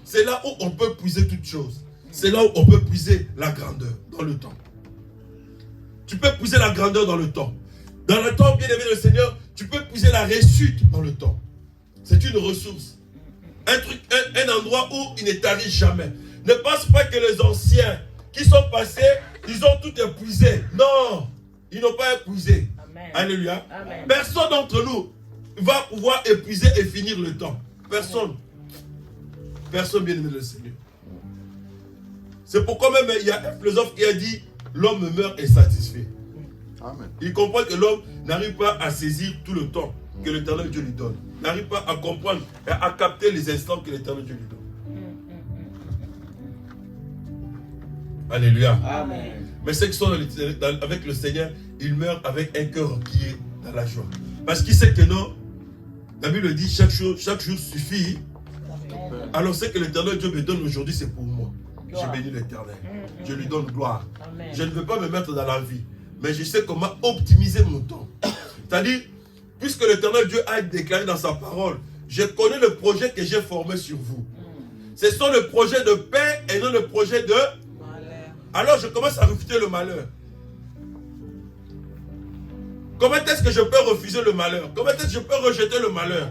A: C'est là où on peut puiser toutes choses. C'est là où on peut puiser la grandeur dans le temps. Tu peux puiser la grandeur dans le temps. Dans le temps, bien aimé le Seigneur, tu peux puiser la réussite dans le temps. C'est une ressource. Un endroit où il ne t'arrive jamais. Ne pense pas que les anciens qui sont passés, ils ont tout épuisé. Non, ils n'ont pas épuisé.
C: Amen.
A: Alléluia.
C: Amen.
A: Personne d'entre nous va pouvoir épuiser et finir le temps. Personne. Personne, bien aimé le Seigneur. C'est pourquoi même il y a un philosophe qui a dit l'homme meurt et satisfait.
B: Amen.
A: Il comprend que l'homme n'arrive pas à saisir tout le temps que l'Éternel Dieu lui donne. N'arrive pas à comprendre et à capter les instants que l'Éternel Dieu lui donne. Alléluia.
C: Amen.
A: Mais ceux qui sont avec le Seigneur, ils meurent avec un cœur qui est dans la joie. Parce qu'il sait que non, la Bible dit chaque jour suffit. Alors ce que l'Éternel Dieu me donne aujourd'hui, c'est pour moi. Je bénis l'Éternel. Je lui donne gloire.
C: Amen.
A: Je ne veux pas me mettre dans la vie, mais je sais comment optimiser mon temps. C'est-à-dire, puisque l'Éternel Dieu a déclaré dans sa parole, je connais le projet que j'ai formé sur vous. Ce sont le projet de paix et non le projet de malheur. Alors je commence à refuser le malheur. Comment est-ce que je peux refuser le malheur? Comment est-ce que je peux rejeter le malheur?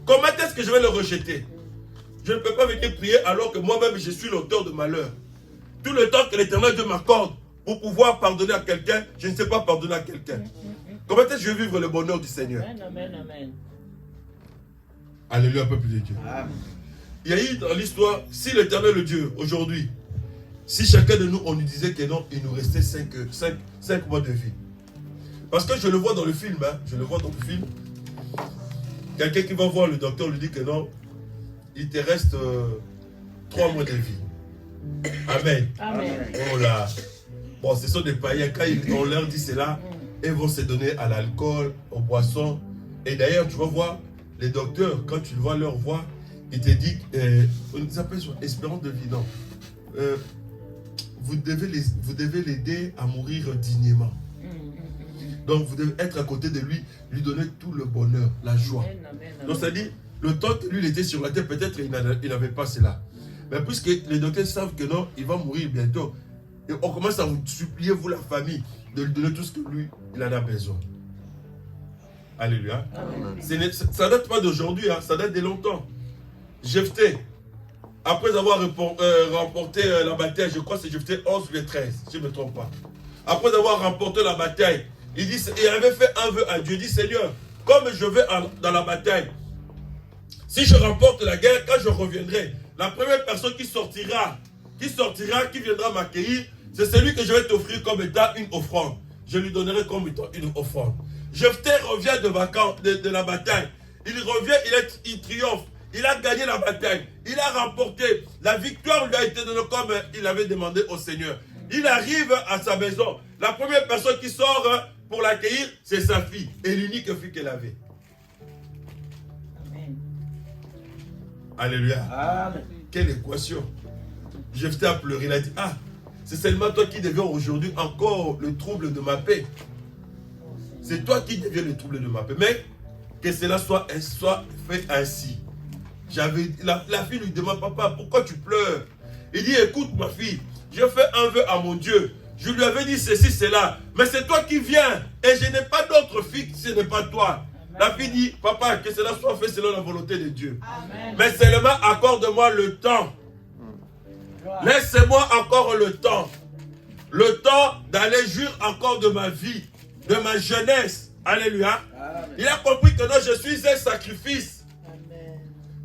A: Comment est-ce que je vais le rejeter? Je ne peux pas venir prier alors que moi-même je suis l'auteur de malheur. Tout le temps que l'Éternel Dieu m'accorde pour pouvoir pardonner à quelqu'un, je ne sais pas pardonner à quelqu'un. Comment est-ce que je vais vivre le bonheur du Seigneur?
C: Amen, amen, amen.
A: Alléluia, peuple de Dieu. Il y a eu dans l'histoire, si l'Éternel Dieu, aujourd'hui, si chacun de nous, on nous disait que non, il nous restait 5 mois de vie. Parce que je le vois dans le film, hein, je le vois dans le film. Quelqu'un qui va voir le docteur lui dit que non, il te reste 3 mois de vie. Amen.
C: Amen.
A: Oh là. Bon, ce sont des païens. Quand on leur dit cela, ils vont se donner à l'alcool, aux boissons. Et d'ailleurs, tu vas voir, les docteurs, quand tu vois leur voix, ils te disent, ils appellent ça espérance de vie, non. Vous devez l'aider à mourir dignement. Donc vous devez être à côté de lui, lui donner tout le bonheur, la joie.
C: Amen, amen, amen.
A: Donc ça dit, le temps que lui il était sur la terre, peut-être il n'avait pas cela. Mais puisque les docteurs savent que non, il va mourir bientôt, et on commence à vous supplier, vous la famille, de lui donner tout ce que lui, il en a besoin. Alléluia. Ça ne date pas d'aujourd'hui, hein, ça date de longtemps. Jephthé, après avoir remporté la bataille, je crois que c'est Jephthé 11 ou 13, si je ne me trompe pas. Après avoir remporté la bataille, il avait fait un vœu à Dieu. Il dit, Seigneur, comme je vais dans la bataille, si je remporte la guerre, quand je reviendrai, la première personne qui viendra m'accueillir, c'est celui que je vais t'offrir comme étant une offrande. Je lui donnerai comme étant une offrande. Jephthé revient de la bataille. Il revient, il triomphe. Il a gagné la bataille. Il a remporté. La victoire lui a été donnée comme il avait demandé au Seigneur. Il arrive à sa maison. La première personne qui sort pour l'accueillir, c'est sa fille. Et l'unique fille qu'elle avait.
C: Amen.
A: Alléluia.
C: Amen.
A: Quelle équation. Jephthé a pleuré. Il a dit, ah, c'est seulement toi qui deviens aujourd'hui encore le trouble de ma paix. C'est toi qui deviens le trouble de ma paix. Mais que cela soit fait ainsi. La fille lui demande, papa, pourquoi tu pleures? Il dit, écoute ma fille, je fais un vœu à mon Dieu. Je lui avais dit ceci, cela. Mais c'est toi qui viens. Et je n'ai pas d'autre fille si ce n'est pas toi. Amen. La fille dit, papa, que cela soit fait selon la volonté de Dieu. Amen. Mais seulement accorde-moi le temps. Laissez-moi encore le temps. Le temps d'aller jouir encore de ma vie, de ma jeunesse. Alléluia. Amen. Il a compris que non, je suis un sacrifice. Amen.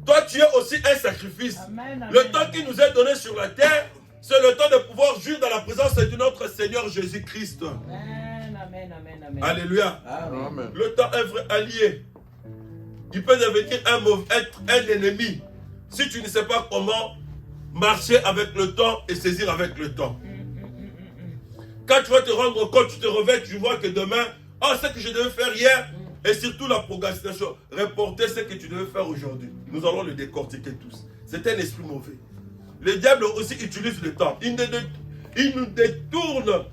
A: Toi, tu es aussi un sacrifice. Amen, amen. Le temps qui nous est donné sur la terre, c'est le temps de pouvoir jouir dans la présence de notre Seigneur Jésus-Christ. Amen, amen, amen, amen. Alléluia. Amen. Le temps est vrai allié. il peut devenir un ennemi si tu ne sais pas comment marcher avec le temps et saisir avec le temps. Quand tu vas te rendre compte, tu te réveilles, tu vois que demain, oh, ce que je devais faire hier, et surtout la procrastination, reporter ce que tu devais faire aujourd'hui. Nous allons le décortiquer tous. C'est un esprit mauvais. Le diable aussi utilise le temps. Il nous détourne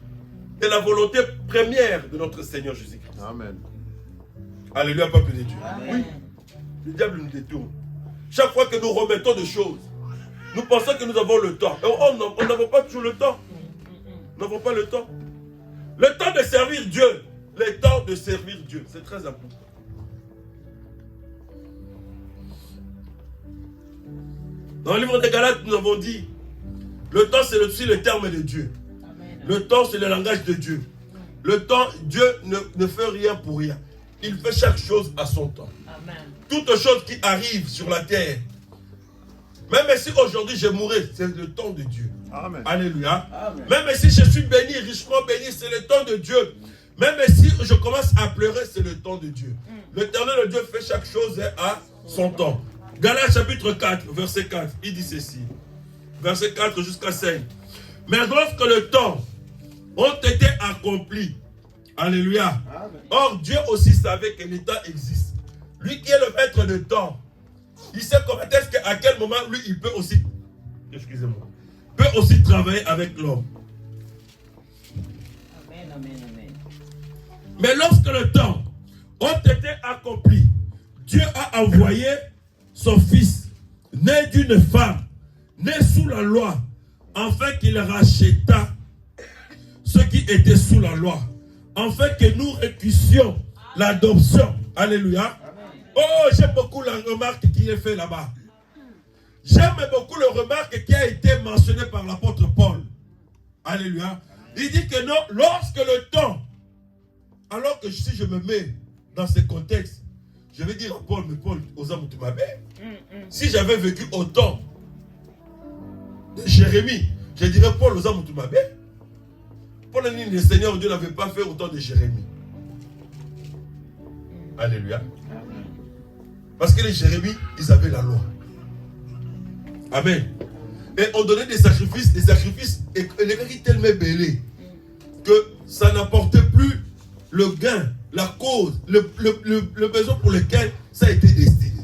A: de la volonté première de notre Seigneur Jésus-Christ. Amen. Alléluia, peuple de Dieu. Amen. Oui, le diable nous détourne. Chaque fois que nous remettons des choses, nous pensons que nous avons le temps. Et on n'a pas toujours le temps. Nous n'avons pas le temps. Le temps de servir Dieu. Le temps de servir Dieu. C'est très important. Dans le livre des Galates, nous avons dit, le temps c'est aussi le terme de Dieu. Amen. Le temps c'est le langage de Dieu. Le temps, Dieu ne fait rien pour rien. Il fait chaque chose à son temps. Amen. Toute chose qui arrive sur la terre, même si aujourd'hui je mourrai, c'est le temps de Dieu. Amen. Alléluia. Amen. Même si je suis béni, richement béni, c'est le temps de Dieu. Même si je commence à pleurer, c'est le temps de Dieu. L'Éternel Dieu fait chaque chose à son temps. Galates chapitre 4, verset 4, il dit ceci. Verset 4 jusqu'à 5. Mais lorsque le temps ont été accomplis, alléluia. Amen. Or Dieu aussi savait que le temps existe. Lui qui est le maître de temps, il sait comment est-ce qu'à quel moment lui il peut aussi, excusez-moi, peut aussi travailler avec l'homme.
C: Amen, amen, amen.
A: Mais lorsque le temps ont été accomplis, Dieu a envoyé son fils, né d'une femme, né sous la loi, afin qu'il racheta ceux qui étaient sous la loi, afin que nous récussions l'adoption. Alléluia. Oh, j'aime beaucoup la remarque qui est faite là-bas. J'aime beaucoup la remarque qui a été mentionnée par l'apôtre Paul. Alléluia. Il dit que non, lorsque le temps, alors que si je me mets dans ce contexte, je vais dire à Paul, mais Paul, aux hommes de ma mère, si j'avais vécu au temps de Jérémie, je dirais Paul, aux hommes de ma mère. Paul a dit, le Seigneur Dieu n'avait pas fait autant de Jérémie. Alléluia. Parce que les Jérémies, ils avaient la loi. Amen. Et on donnait des sacrifices, et les gars qui tellement bêlés que ça n'apportait plus le gain, la cause, le besoin pour lequel ça a été destiné.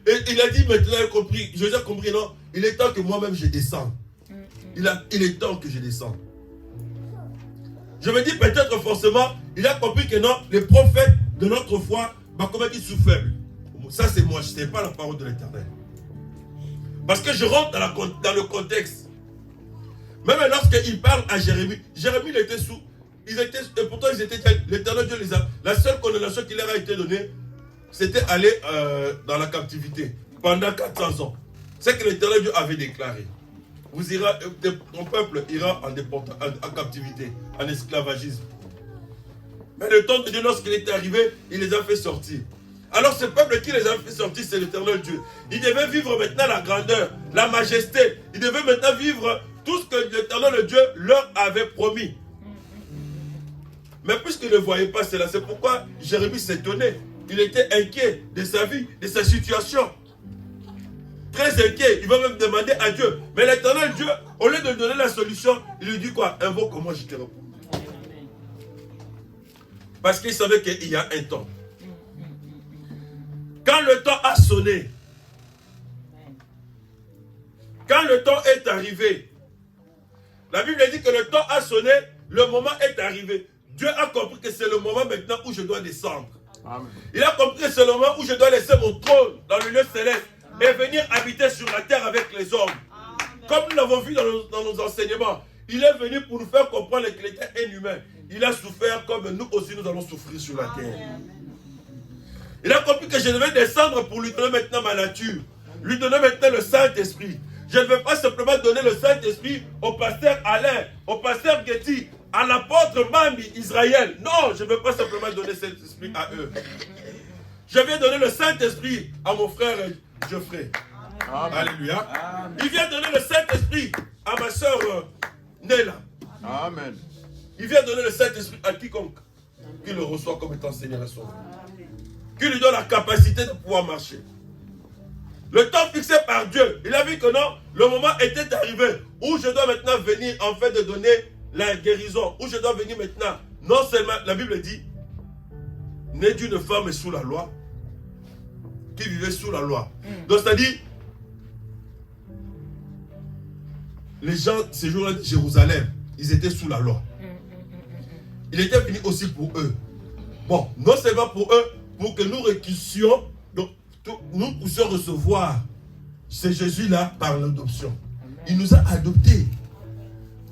A: Et il a dit maintenant, Jésus a compris, non, il est temps que moi-même je descende. Il est temps que je descende. Je me dis peut-être forcément, il a compris que non, les prophètes de notre foi, bah, comment ils sont faibles. Ça c'est moi, je ne sais pas la parole de l'Éternel. Parce que je rentre dans le contexte. Même lorsqu'il parle à Jérémie, Jérémie il était sous, et pourtant ils étaient, l'Éternel Dieu les a, la seule condamnation qui leur a été donnée, c'était aller dans la captivité pendant 400 ans. C'est que l'Éternel Dieu avait déclaré. Vous irez, ton peuple ira en captivité, en esclavagisme. Mais le temps de Dieu, lorsqu'il est arrivé, il les a fait sortir. Alors ce peuple qui les a fait sortir, c'est l'Éternel Dieu. Il devait vivre maintenant la grandeur, la majesté. Il devait maintenant vivre tout ce que l'Éternel Dieu leur avait promis. Mais puisqu'il ne voyait pas cela, c'est pourquoi Jérémie s'étonnait. Il était inquiet de sa vie, de sa situation. Très inquiet, il va même demander à Dieu. Mais l'Éternel Dieu, au lieu de donner la solution, il lui dit quoi? Invoque-moi, je te réponds. Parce qu'il savait qu'il y a un temps. Quand le temps a sonné, quand le temps est arrivé, la Bible dit que le temps a sonné, le moment est arrivé. Dieu a compris que c'est le moment maintenant où je dois descendre. Amen. Il a compris que c'est le moment où je dois laisser mon trône dans le lieu céleste et venir habiter sur la terre avec les hommes. Amen. Comme nous l'avons vu dans nos enseignements, il est venu pour nous faire comprendre qu'il était inhumain. Il a souffert comme nous aussi nous allons souffrir sur la terre. Amen. Il a compris que je devais descendre pour lui donner maintenant ma nature, lui donner maintenant le Saint-Esprit. Je ne vais pas simplement donner le Saint-Esprit au pasteur Alain, au pasteur Getty, à l'apôtre Mami Israël. Non, je ne veux pas simplement donner cet esprit à eux. Je viens donner le Saint-Esprit à mon frère Geoffrey. Amen. Alléluia. Amen. Il vient donner le Saint-Esprit à ma soeur Nella. Amen. Il vient donner le Saint-Esprit à quiconque qui le reçoit comme étant Seigneur et Sauveur. qui lui donne la capacité de pouvoir marcher. Le temps fixé par Dieu, il a vu que non, le moment était arrivé où je dois maintenant venir en fait de donner la guérison, où je dois venir maintenant, non seulement, la Bible dit, né d'une femme sous la loi, qui vivait sous la loi. Donc c'est-à-dire, les gens, ces jours-là de Jérusalem, ils étaient sous la loi. Il était venu aussi pour eux. Bon, non seulement pour eux, pour que nous récussions, donc nous puissions recevoir ce Jésus-là par l'adoption. Il nous a adoptés.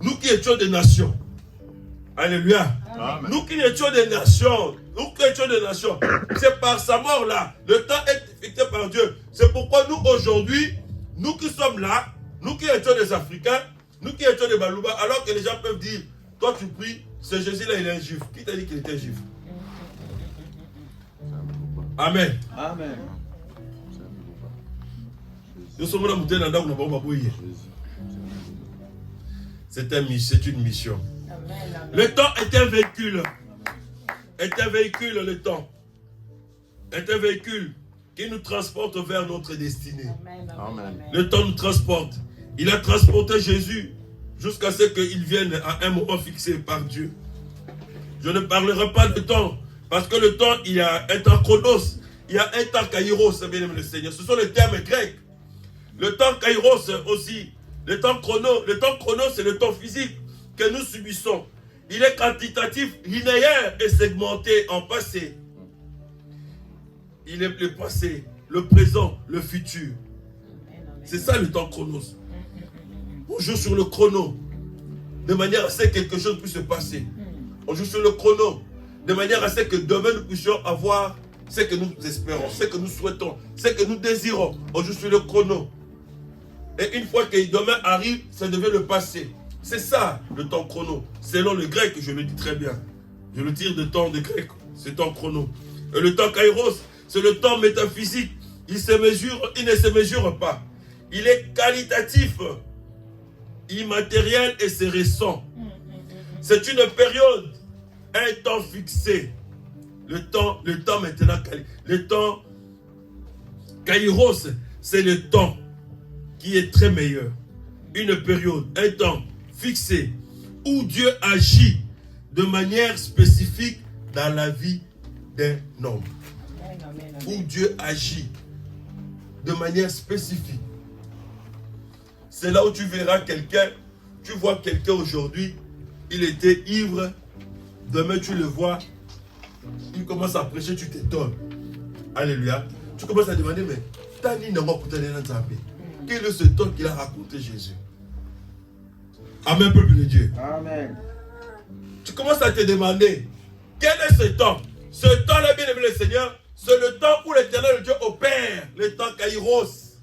A: Nous qui étions des nations. Alléluia. Amen. Nous qui étions des nations. C'est par sa mort-là. Le temps est fixé par Dieu. C'est pourquoi nous aujourd'hui, nous qui sommes là, nous qui étions des Africains, nous qui étions des Balouba, alors que les gens peuvent dire, toi tu pries, ce Jésus-là il est un juif. Qui t'a dit qu'il était juif? Amen.
B: Amen.
A: Nous sommes là, c'est une mission. Amen. Le temps est un véhicule. Est un véhicule, le temps. Est un véhicule qui nous transporte vers notre destinée.
B: Amen.
A: Le temps nous transporte. Il a transporté Jésus jusqu'à ce qu'il vienne à un moment fixé par Dieu. Je ne parlerai pas de temps, parce que le temps, il y a un temps chronos, il y a un temps kairos, bien aimé le Seigneur. Ce sont les termes grecs. Le temps kairos aussi, le temps chrono c'est le temps physique que nous subissons. Il est quantitatif, linéaire et segmenté en passé. Il est le passé, le présent, le futur. C'est ça le temps chronos. On joue sur le chrono de manière à ce que quelque chose puisse se passer. On joue sur le chrono de manière à ce que demain nous puissions avoir ce que nous espérons, ce que nous souhaitons, ce que nous désirons. On joue sur le chrono. Et une fois que demain arrive, ça devient le passé. C'est ça le temps chrono. Selon le grec, je le dis très bien. Je le tire de temps de grec, c'est temps chrono. Et le temps kairos, c'est le temps métaphysique. Il ne se mesure pas. Il est qualitatif, immatériel et c'est récent. C'est une période, un temps fixé. Le temps maintenant, le temps kairos, c'est le temps qui est très meilleur. Une période, un temps fixé où Dieu agit de manière spécifique dans la vie d'un homme. Où Dieu agit de manière spécifique. C'est là où tu verras quelqu'un, tu vois quelqu'un aujourd'hui, il était ivre, demain tu le vois, il commence à prêcher, tu t'étonnes. Alléluia. Tu commences à demander, mais quel est ce temps qu'il a raconté Jésus? Amen, peuple de Dieu.
B: Amen.
A: Tu commences à te demander, quel est ce temps? Ce temps-là, bien aimé le Seigneur, c'est le temps où l'Éternel Dieu opère, le temps kairos.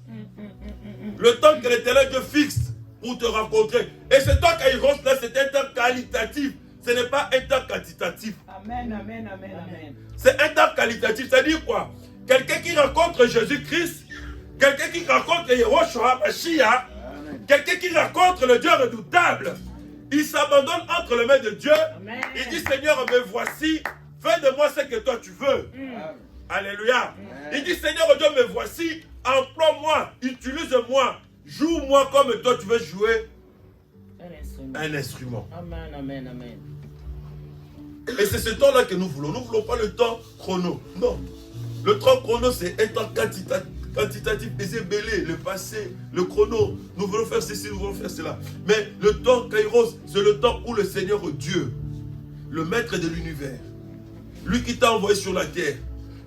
A: Le temps que l'Éternel Dieu fixe pour te rencontrer. Et ce temps kairos là, c'est un temps qualitatif. Ce n'est pas un temps quantitatif.
C: Amen, amen, amen, amen.
A: C'est un temps qualitatif. C'est-à-dire quoi? Quelqu'un qui rencontre Jésus-Christ, quelqu'un qui rencontre Yehoshua Mashiach, quelqu'un qui rencontre le Dieu redoutable, il s'abandonne entre les mains de Dieu. Amen. Il dit, Seigneur, me voici, fais de moi ce que toi tu veux. Alléluia. Il dit, Seigneur Dieu, me voici, emploie-moi, utilise-moi, joue-moi comme toi tu veux jouer un instrument.
C: Amen, amen, amen.
A: Et c'est ce temps-là que nous voulons. Nous ne voulons pas le temps chrono. Non. Le temps chrono, c'est un temps quantitatif, c'est belé, le passé, le chrono. Nous voulons faire ceci, nous voulons faire cela. Mais le temps kairos, c'est le temps où le Seigneur Dieu, le maître de l'univers, lui qui t'a envoyé sur la terre,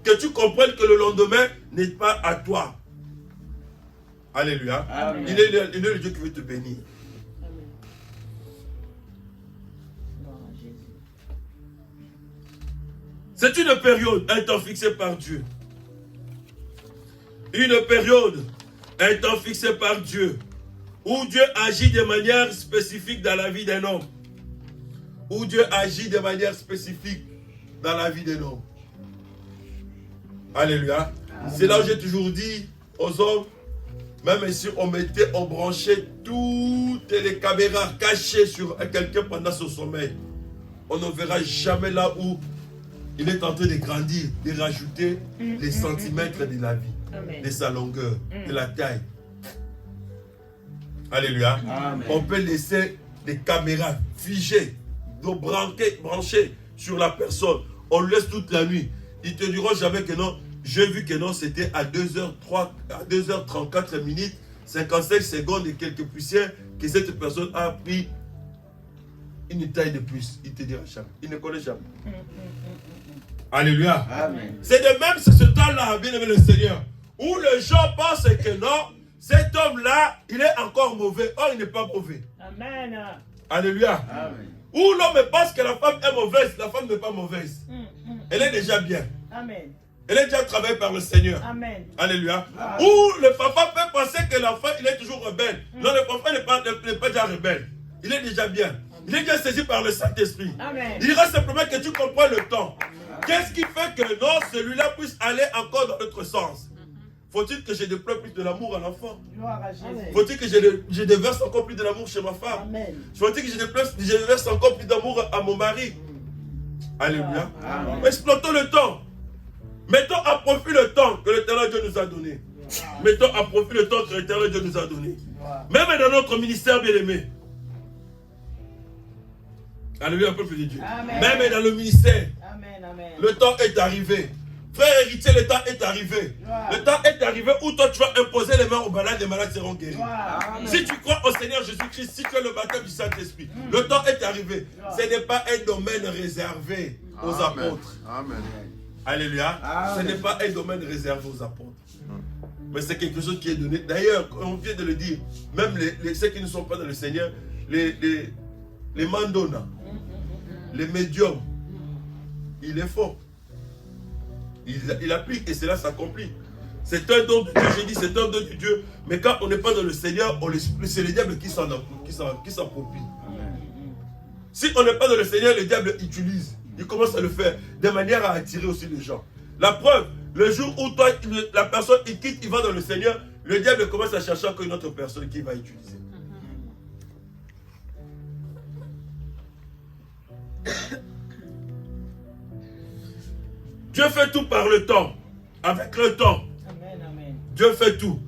A: que tu comprennes que le lendemain n'est pas à toi. Alléluia.
C: Amen.
A: Il est le Dieu qui veut te bénir.
C: Amen. Gloire à Jésus.
A: C'est une période, un temps fixé par Dieu. Une période, un temps fixé par Dieu, où Dieu agit de manière spécifique dans la vie d'un homme. Où Dieu agit de manière spécifique dans la vie d'un homme. Alléluia. C'est là où j'ai toujours dit aux hommes, même si on branchait toutes les caméras cachées sur quelqu'un pendant son sommeil, on ne verra jamais là où il est en train de grandir, de rajouter les centimètres de la vie, de sa longueur, de la taille. Alléluia.
C: Amen.
A: On peut laisser des caméras figées, branchées sur la personne. On le laisse toute la nuit. Ils te diront jamais que non. J'ai vu que non, c'était à 2h34 minutes, 55 secondes et quelques poussières que cette personne a pris une taille de plus. Il te dira jamais. Il ne connaît jamais. Alléluia.
C: Amen.
A: C'est de même, c'est ce temps-là, bien aimé le Seigneur, où les gens pensent que non, cet homme-là, il est encore mauvais. Or, il n'est pas mauvais.
C: Amen.
A: Alléluia.
C: Amen.
A: Où l'homme pense que la femme est mauvaise, la femme n'est pas mauvaise. Elle est déjà bien.
C: Amen.
A: Elle est déjà travaillée par le Seigneur.
C: Amen.
A: Alléluia.
C: Amen.
A: Où le papa peut penser que l'enfant, il est toujours rebelle. Non, le papa n'est pas déjà rebelle. Il est déjà bien. Il est déjà saisi par le Saint-Esprit.
C: Amen.
A: Il reste simplement que tu comprends le temps. Qu'est-ce qui fait que non, celui-là puisse aller encore dans l'autre sens? Faut-il que je déploie plus de l'amour à l'enfant?
C: Gloire à Jésus.
A: Faut-il que je déverse encore plus de l'amour chez ma femme?
C: Amen.
A: Faut-il que je déverse encore plus d'amour à mon mari? Alléluia.
C: Amen.
A: Exploitons le temps. Mettons à profit le temps que l'Éternel Dieu nous a donné. Mettons à profit le temps que l'Éternel Dieu nous a donné. Même dans notre ministère bien-aimé. Alléluia, peuple de Dieu.
C: Amen.
A: Même dans le ministère,
C: Amen. Amen.
A: le temps est arrivé. Frère héritier, le temps est arrivé. Le temps est arrivé où toi tu vas imposer les mains aux malades, les malades seront guéris.
C: Amen.
A: Si tu crois au Seigneur Jésus-Christ, si tu as le baptême du Saint-Esprit, le temps est arrivé. Ce n'est pas un domaine réservé aux apôtres.
B: Amen.
A: Alléluia. Ce n'est pas un domaine réservé aux apôtres. Mais c'est quelque chose qui est donné. D'ailleurs, on vient de le dire, même ceux qui ne sont pas dans le Seigneur, les mandonas, les médiums, il est fort. Il applique et cela s'accomplit. C'est un don de Dieu, j'ai dit, c'est un don de Dieu. Mais quand on n'est pas dans le Seigneur, c'est le diable qui s'approprie. Si on n'est pas dans le Seigneur, le diable utilise. Il commence à le faire de manière à attirer aussi les gens. La preuve, le jour où toi, la personne il quitte, il va dans le Seigneur, le diable commence à chercher encore une autre personne qui va utiliser. Dieu fait tout par le temps, avec le temps.
C: Amen. Amen.
A: Dieu fait tout.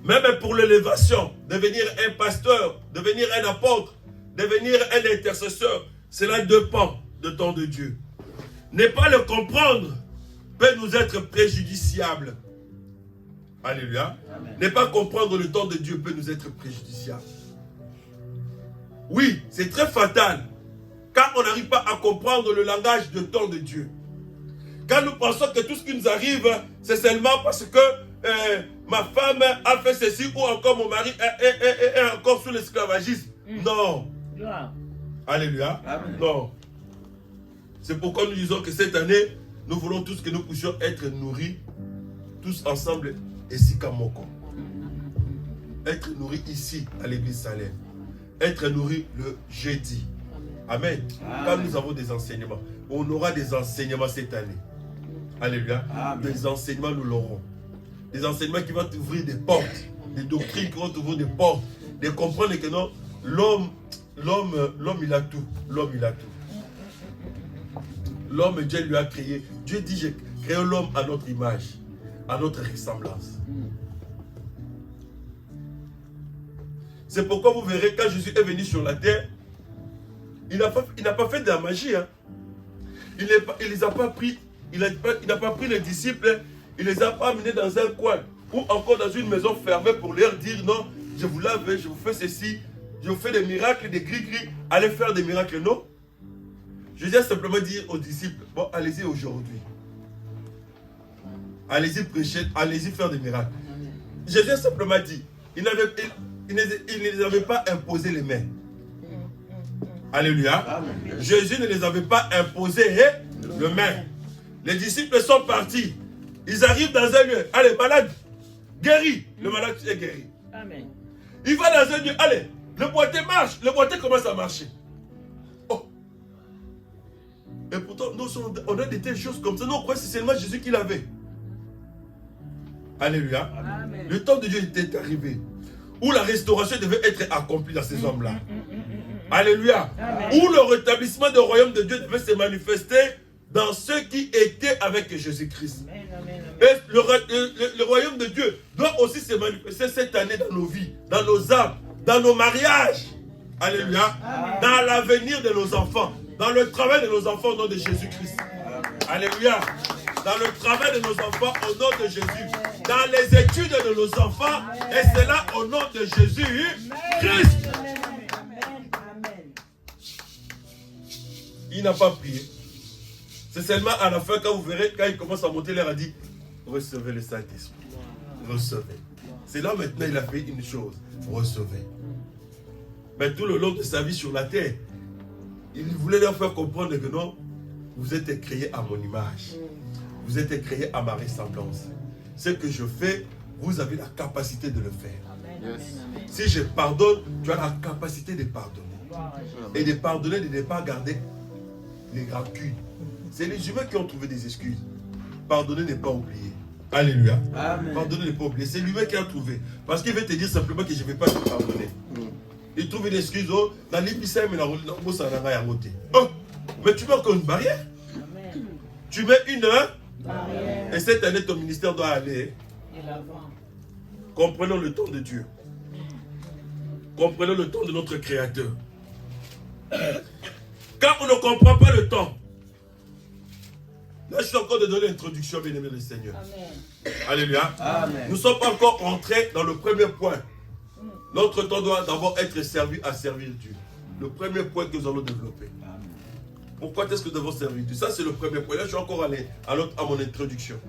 A: Même pour l'élévation, devenir un pasteur, devenir un apôtre, devenir un intercesseur, cela dépend du temps de Dieu. Ne pas le comprendre peut nous être préjudiciable. Alléluia. Ne pas comprendre le temps de Dieu peut nous être préjudiciable. Oui, c'est très fatal quand on n'arrive pas à comprendre le langage du temps de Dieu. Quand nous pensons que tout ce qui nous arrive, c'est seulement parce que ma femme a fait ceci ou encore mon mari est encore sous l'esclavagisme. Non.
C: Gloire.
A: Alléluia.
C: Amen.
A: Non. C'est pourquoi nous disons que cette année, nous voulons tous que nous puissions être nourris, tous ensemble, ici comme Moko. Être nourris ici, à l'église Salem. Être nourris le jeudi. Amen. Quand nous avons des enseignements, on aura des enseignements cette année. Alléluia.
C: Amen.
A: Des enseignements, nous l'aurons. Des enseignements qui vont t'ouvrir des portes. Des doctrines qui vont t'ouvrir des portes. De comprendre que non, l'homme, il a tout. L'homme, il a tout. L'homme, Dieu lui a créé. Dieu dit, j'ai créé l'homme à notre image, à notre ressemblance. C'est pourquoi vous verrez, quand Jésus est venu sur la terre, il n'a pas fait de la magie. Hein. Il les a pas pris. Il n'a pas pris les disciples. Il ne les a pas amenés dans un coin ou encore dans une maison fermée pour leur dire non, je vous lave, je vous fais ceci, je vous fais des miracles, des gris-gris, allez faire des miracles. Non. Jésus a simplement dit aux disciples, bon, allez-y aujourd'hui. Allez-y prêcher, allez-y faire des miracles. Jésus a simplement dit, il ne les avait pas imposé les mains. Alléluia. Amen. Jésus ne les avait pas imposé les mains. Les disciples sont partis. Ils arrivent dans un lieu. Allez, malade, guéri. Le malade est guéri.
C: Amen.
A: Il va dans un lieu. Allez, le boîtier marche. Le boîtier commence à marcher. Oh. Et pourtant, on a des telles choses comme ça. Nous, on croit que c'est seulement Jésus qui l'avait. Alléluia. Amen. Le temps de Dieu était arrivé. Où la restauration devait être accomplie dans ces hommes-là. Alléluia. Amen. Où le rétablissement du royaume de Dieu devait se manifester dans ceux qui étaient avec Jésus-Christ.
C: Amen, amen, amen.
A: Et le royaume de Dieu doit aussi se manifester cette année dans nos vies, dans nos âmes, dans nos mariages. Alléluia.
C: Amen.
A: Dans l'avenir de nos enfants, dans le travail de nos enfants au nom de Jésus-Christ. Alléluia. Dans le travail de nos enfants au nom de Jésus. Dans les études de nos enfants. Et c'est là au nom de Jésus-Christ.
C: Amen, amen.
A: Il n'a pas prié. C'est seulement à la fin, quand vous verrez, quand il commence à monter l'air, il a dit, recevez le Saint-Esprit. Recevez. C'est là maintenant, il a fait une chose. Recevez. Mais tout le long de sa vie sur la terre, il voulait leur faire comprendre que non, vous êtes créés à mon image. Vous êtes créés à ma ressemblance. Ce que je fais, vous avez la capacité de le faire.
C: Amen, amen.
A: Si je pardonne, tu as la capacité de pardonner. Et de pardonner, de ne pas garder les rancunes. C'est les humains qui ont trouvé des excuses. Pardonner n'est pas oublier. Alléluia.
B: Amen.
A: Pardonner n'est pas oublier. C'est l'humain qui a trouvé. Parce qu'il veut te dire simplement que je ne vais pas te pardonner. Il trouve une excuse. Oh, dans l'épicème, mais tu mets encore une barrière.
C: Amen.
A: Tu mets une.
C: Barrière.
A: Et cette année, ton ministère doit aller.
C: Et l'avant.
A: Comprenons le temps de Dieu. Comprenons le temps de notre Créateur. Quand on ne comprend pas le temps, là je suis encore de donner l'introduction, bien aimé le Seigneur.
C: Amen.
A: Alléluia.
B: Amen.
A: Nous ne sommes pas encore entrés dans le premier point. Notre temps doit d'abord être servi à servir Dieu. Le premier point que nous allons développer. Pourquoi est-ce que nous devons servir Dieu? Ça c'est le premier point. Là je suis encore allé à mon introduction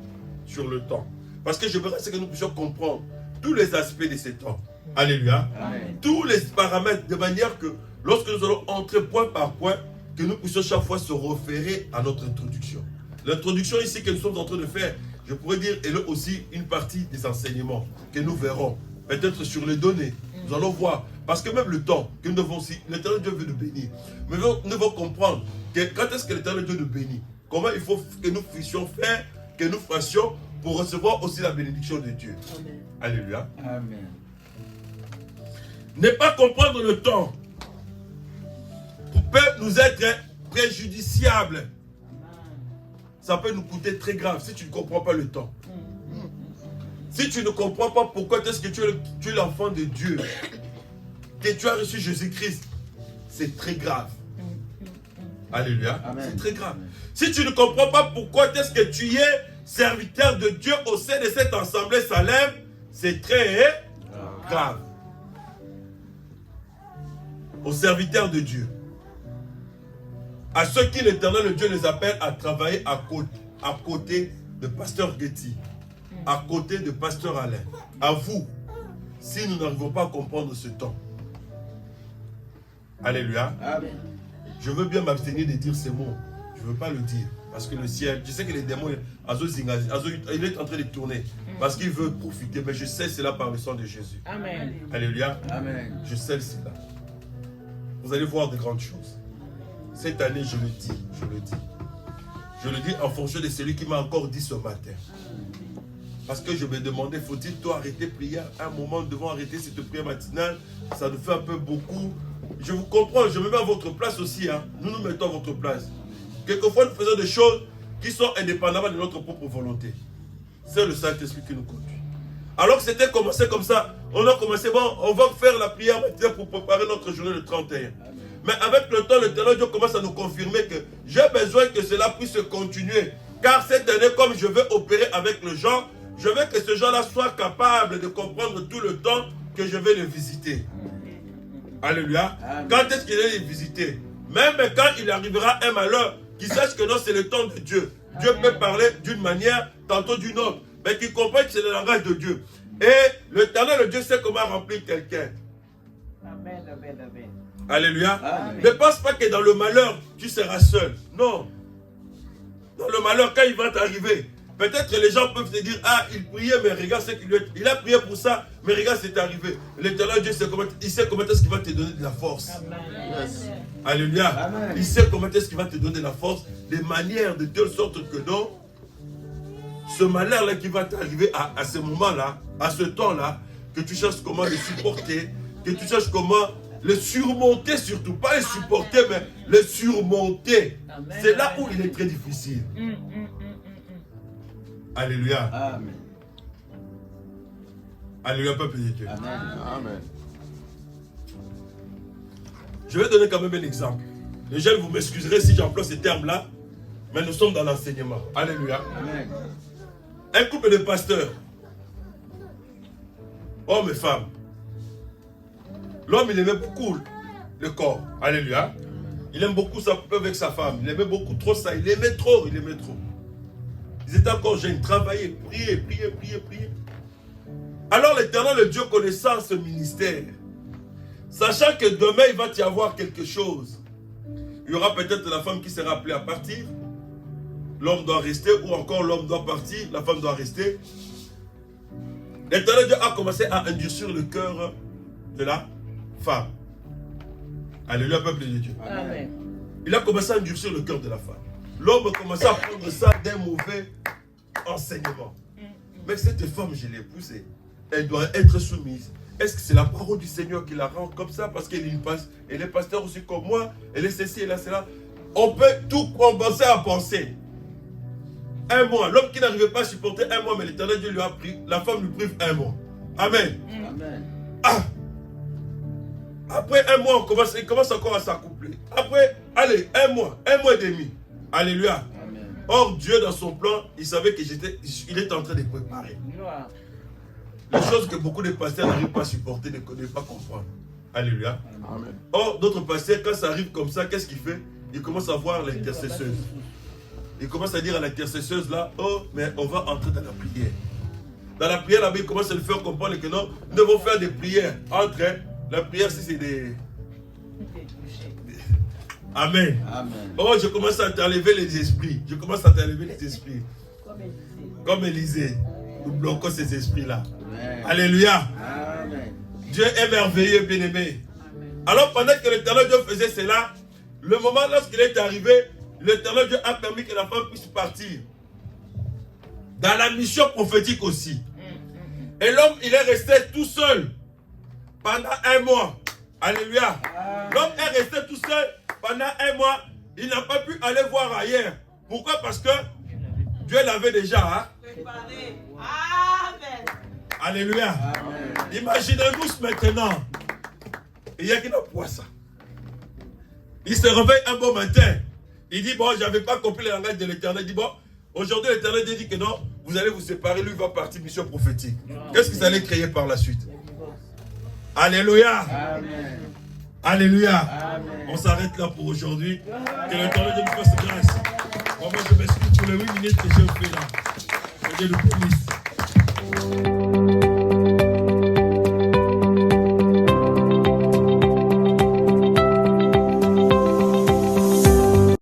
A: sur le temps. Parce que je voudrais que nous puissions comprendre tous les aspects de ces temps. Alléluia.
B: Amen.
A: Tous les paramètres de manière que lorsque nous allons entrer point par point, que nous puissions chaque fois se référer à notre introduction. L'introduction ici que nous sommes en train de faire, je pourrais dire, elle est aussi une partie des enseignements que nous verrons. Peut-être sur les données, nous allons voir. Parce que même le temps que nous devons aussi, l'Éternel Dieu veut nous bénir. Mais nous devons comprendre que quand est-ce que l'Éternel Dieu nous bénit, comment il faut que nous puissions faire, que nous fassions pour recevoir aussi la bénédiction de Dieu.
C: Amen.
A: Alléluia.
B: Amen.
A: Ne pas comprendre le temps peut nous être préjudiciable. Ça peut nous coûter très grave si tu ne comprends pas le temps. Si tu ne comprends pas pourquoi est-ce que tu es l'enfant de Dieu, que tu as reçu Jésus-Christ, c'est très grave. Alléluia.
B: Amen.
A: C'est très grave. Si tu ne comprends pas pourquoi est-ce que tu es serviteur de Dieu au sein de cette assemblée Salem, c'est très grave. Aux serviteurs de Dieu. À ceux qui l'Éternel, le Dieu, les appelle à travailler à côté de Pasteur Getty, à côté de Pasteur Alain. À vous, si nous n'arrivons pas à comprendre ce temps. Alléluia.
B: Amen.
A: Je veux bien m'abstenir de dire ces mots. Je ne veux pas le dire. Parce que le ciel, je sais que les démons, il est en train de tourner. Parce qu'il veut profiter. Mais je sais cela par le sang de Jésus.
C: Amen.
A: Alléluia.
B: Amen.
A: Je sais cela. Vous allez voir de grandes choses. Cette année, je le dis. Je le dis. Je le dis en fonction de celui qui m'a encore dit ce matin. Parce que je me demandais, faut-il toi arrêter de prier à un moment, nous devons arrêter cette prière matinale. Ça nous fait un peu beaucoup. Je vous comprends, je me mets à votre place aussi. Hein. Nous nous mettons à votre place. Quelquefois, nous faisons des choses qui sont indépendamment de notre propre volonté. C'est le Saint-Esprit qui nous conduit. Alors que c'était commencé comme ça, on a commencé, bon, on va faire la prière matinale pour préparer notre journée le 31. Mais avec le temps, l'Éternel Dieu commence à nous confirmer que j'ai besoin que cela puisse continuer. Car cette année, comme je vais opérer avec le genre, je veux que ce genre-là soit capable de comprendre tout le temps que je vais le visiter. Alléluia.
B: Amen.
A: Quand est-ce qu'il va les visiter? Même quand il arrivera un malheur, qu'il sache que non, c'est le temps de Dieu. Dieu peut parler d'une manière, tantôt d'une autre. Mais qu'il comprenne que c'est le langage de Dieu. Et l'Éternel, le Dieu, sait comment remplir quelqu'un.
C: Amen, amen, amen.
A: Alléluia.
B: Amen.
A: Ne pense pas que dans le malheur, tu seras seul. Non. Dans le malheur, quand il va t'arriver, peut-être que les gens peuvent te dire, ah, il priait, mais regarde ce qu'il lui a... Il a prié pour ça, mais regarde ce qui est arrivé. L'Éternel Dieu sait comment, il sait comment est-ce qu'il va te donner de la force.
C: Amen.
B: Yes.
A: Alléluia.
B: Amen.
A: Il sait comment est-ce qu'il va te donner de la force, de manière de telle sorte que non, ce malheur-là qui va t'arriver à ce moment-là, à ce temps-là, que tu cherches comment le supporter, que tu cherches comment Le surmonter surtout. Pas le supporter, mais le surmonter. C'est là où il est très difficile. Alléluia.
B: Amen.
A: Alléluia, peuple de Dieu.
B: Amen.
A: Je vais donner quand même un exemple. Les jeunes, vous m'excuserez si j'emploie ces termes-là, mais nous sommes dans l'enseignement. Alléluia.
B: Amen.
A: Un couple de pasteurs, hommes et femmes. L'homme, il aimait beaucoup le corps. Alléluia. Il aime beaucoup sa couple avec sa femme. Il aimait beaucoup trop ça. Il aimait trop. Ils étaient encore jeunes, travaillaient, priaient. Alors l'Éternel, le Dieu connaissant ce ministère, sachant que demain il va y avoir quelque chose, il y aura peut-être la femme qui sera appelée à partir, l'homme doit rester, ou encore l'homme doit partir, la femme doit rester. L'Éternel Dieu a commencé à endurcir le cœur de la femme. Alléluia, peuple de Dieu.
D: Amen.
A: Il a commencé à endurcir le cœur de la femme. L'homme a commencé à prendre ça d'un mauvais enseignement. Mais cette femme, je l'ai poussée. Elle doit être soumise. Est-ce que c'est la parole du Seigneur qui la rend comme ça? Parce qu'elle est pasteur aussi comme moi. Elle est ceci, elle est cela. On peut tout commencer à penser. Un mois. L'homme qui n'arrivait pas à supporter un mois, mais l'Éternel Dieu lui a pris. La femme lui prive un mois. Amen.
B: Amen.
A: Ah! Après un mois, il commence encore à s'accoupler. Après, allez, un mois et demi. Alléluia.
B: Amen.
A: Or, Dieu, dans son plan, il savait qu'il était en train de préparer.
D: Gloire.
A: Les choses que beaucoup de pasteurs n'arrivent pas à supporter, ne connaissent pas comprendre. Alléluia.
B: Amen.
A: Or, d'autres pasteurs, quand ça arrive comme ça, qu'est-ce qu'il fait? Il commence à voir l'intercesseuse. Il commence à dire à l'intercesseuse là, oh, mais on va entrer dans la prière. Dans la prière, là-bas, il commence à lui faire comprendre que non, nous devons faire des prières. Entre la prière, si c'est des... Amen.
B: Amen.
A: Oh, je commence à t'enlever les esprits. Comme Élisée. Nous bloquons ces esprits-là. Alléluia.
B: Amen.
A: Dieu est merveilleux, bien-aimé. Alors, pendant que l'Éternel Dieu faisait cela, le moment lorsqu'il est arrivé, l'Éternel Dieu a permis que la femme puisse partir. Dans la mission prophétique aussi. Et l'homme, il est resté tout seul pendant un mois. Alléluia. L'homme est resté tout seul pendant un mois. Il n'a pas pu aller voir ailleurs. Pourquoi? Parce que Dieu l'avait déjà préparé. Amen. Alléluia. Amen. Imaginez-nous maintenant. Il y a qui n'a pas ça. Il se réveille un bon matin. Il dit, bon, je n'avais pas compris le langage de l'Éternel. Il dit, bon, aujourd'hui l'Éternel dit que non, vous allez vous séparer, lui va partir mission prophétique. Qu'est-ce que vous allez créer par la suite? Alléluia. Amen. Alléluia. Amen. On s'arrête là pour aujourd'hui. Que l'Éternel nous fasse grâce. Moi, je m'excuse pour les 8 minutes que j'ai fait là. Que Dieu nous bénisse.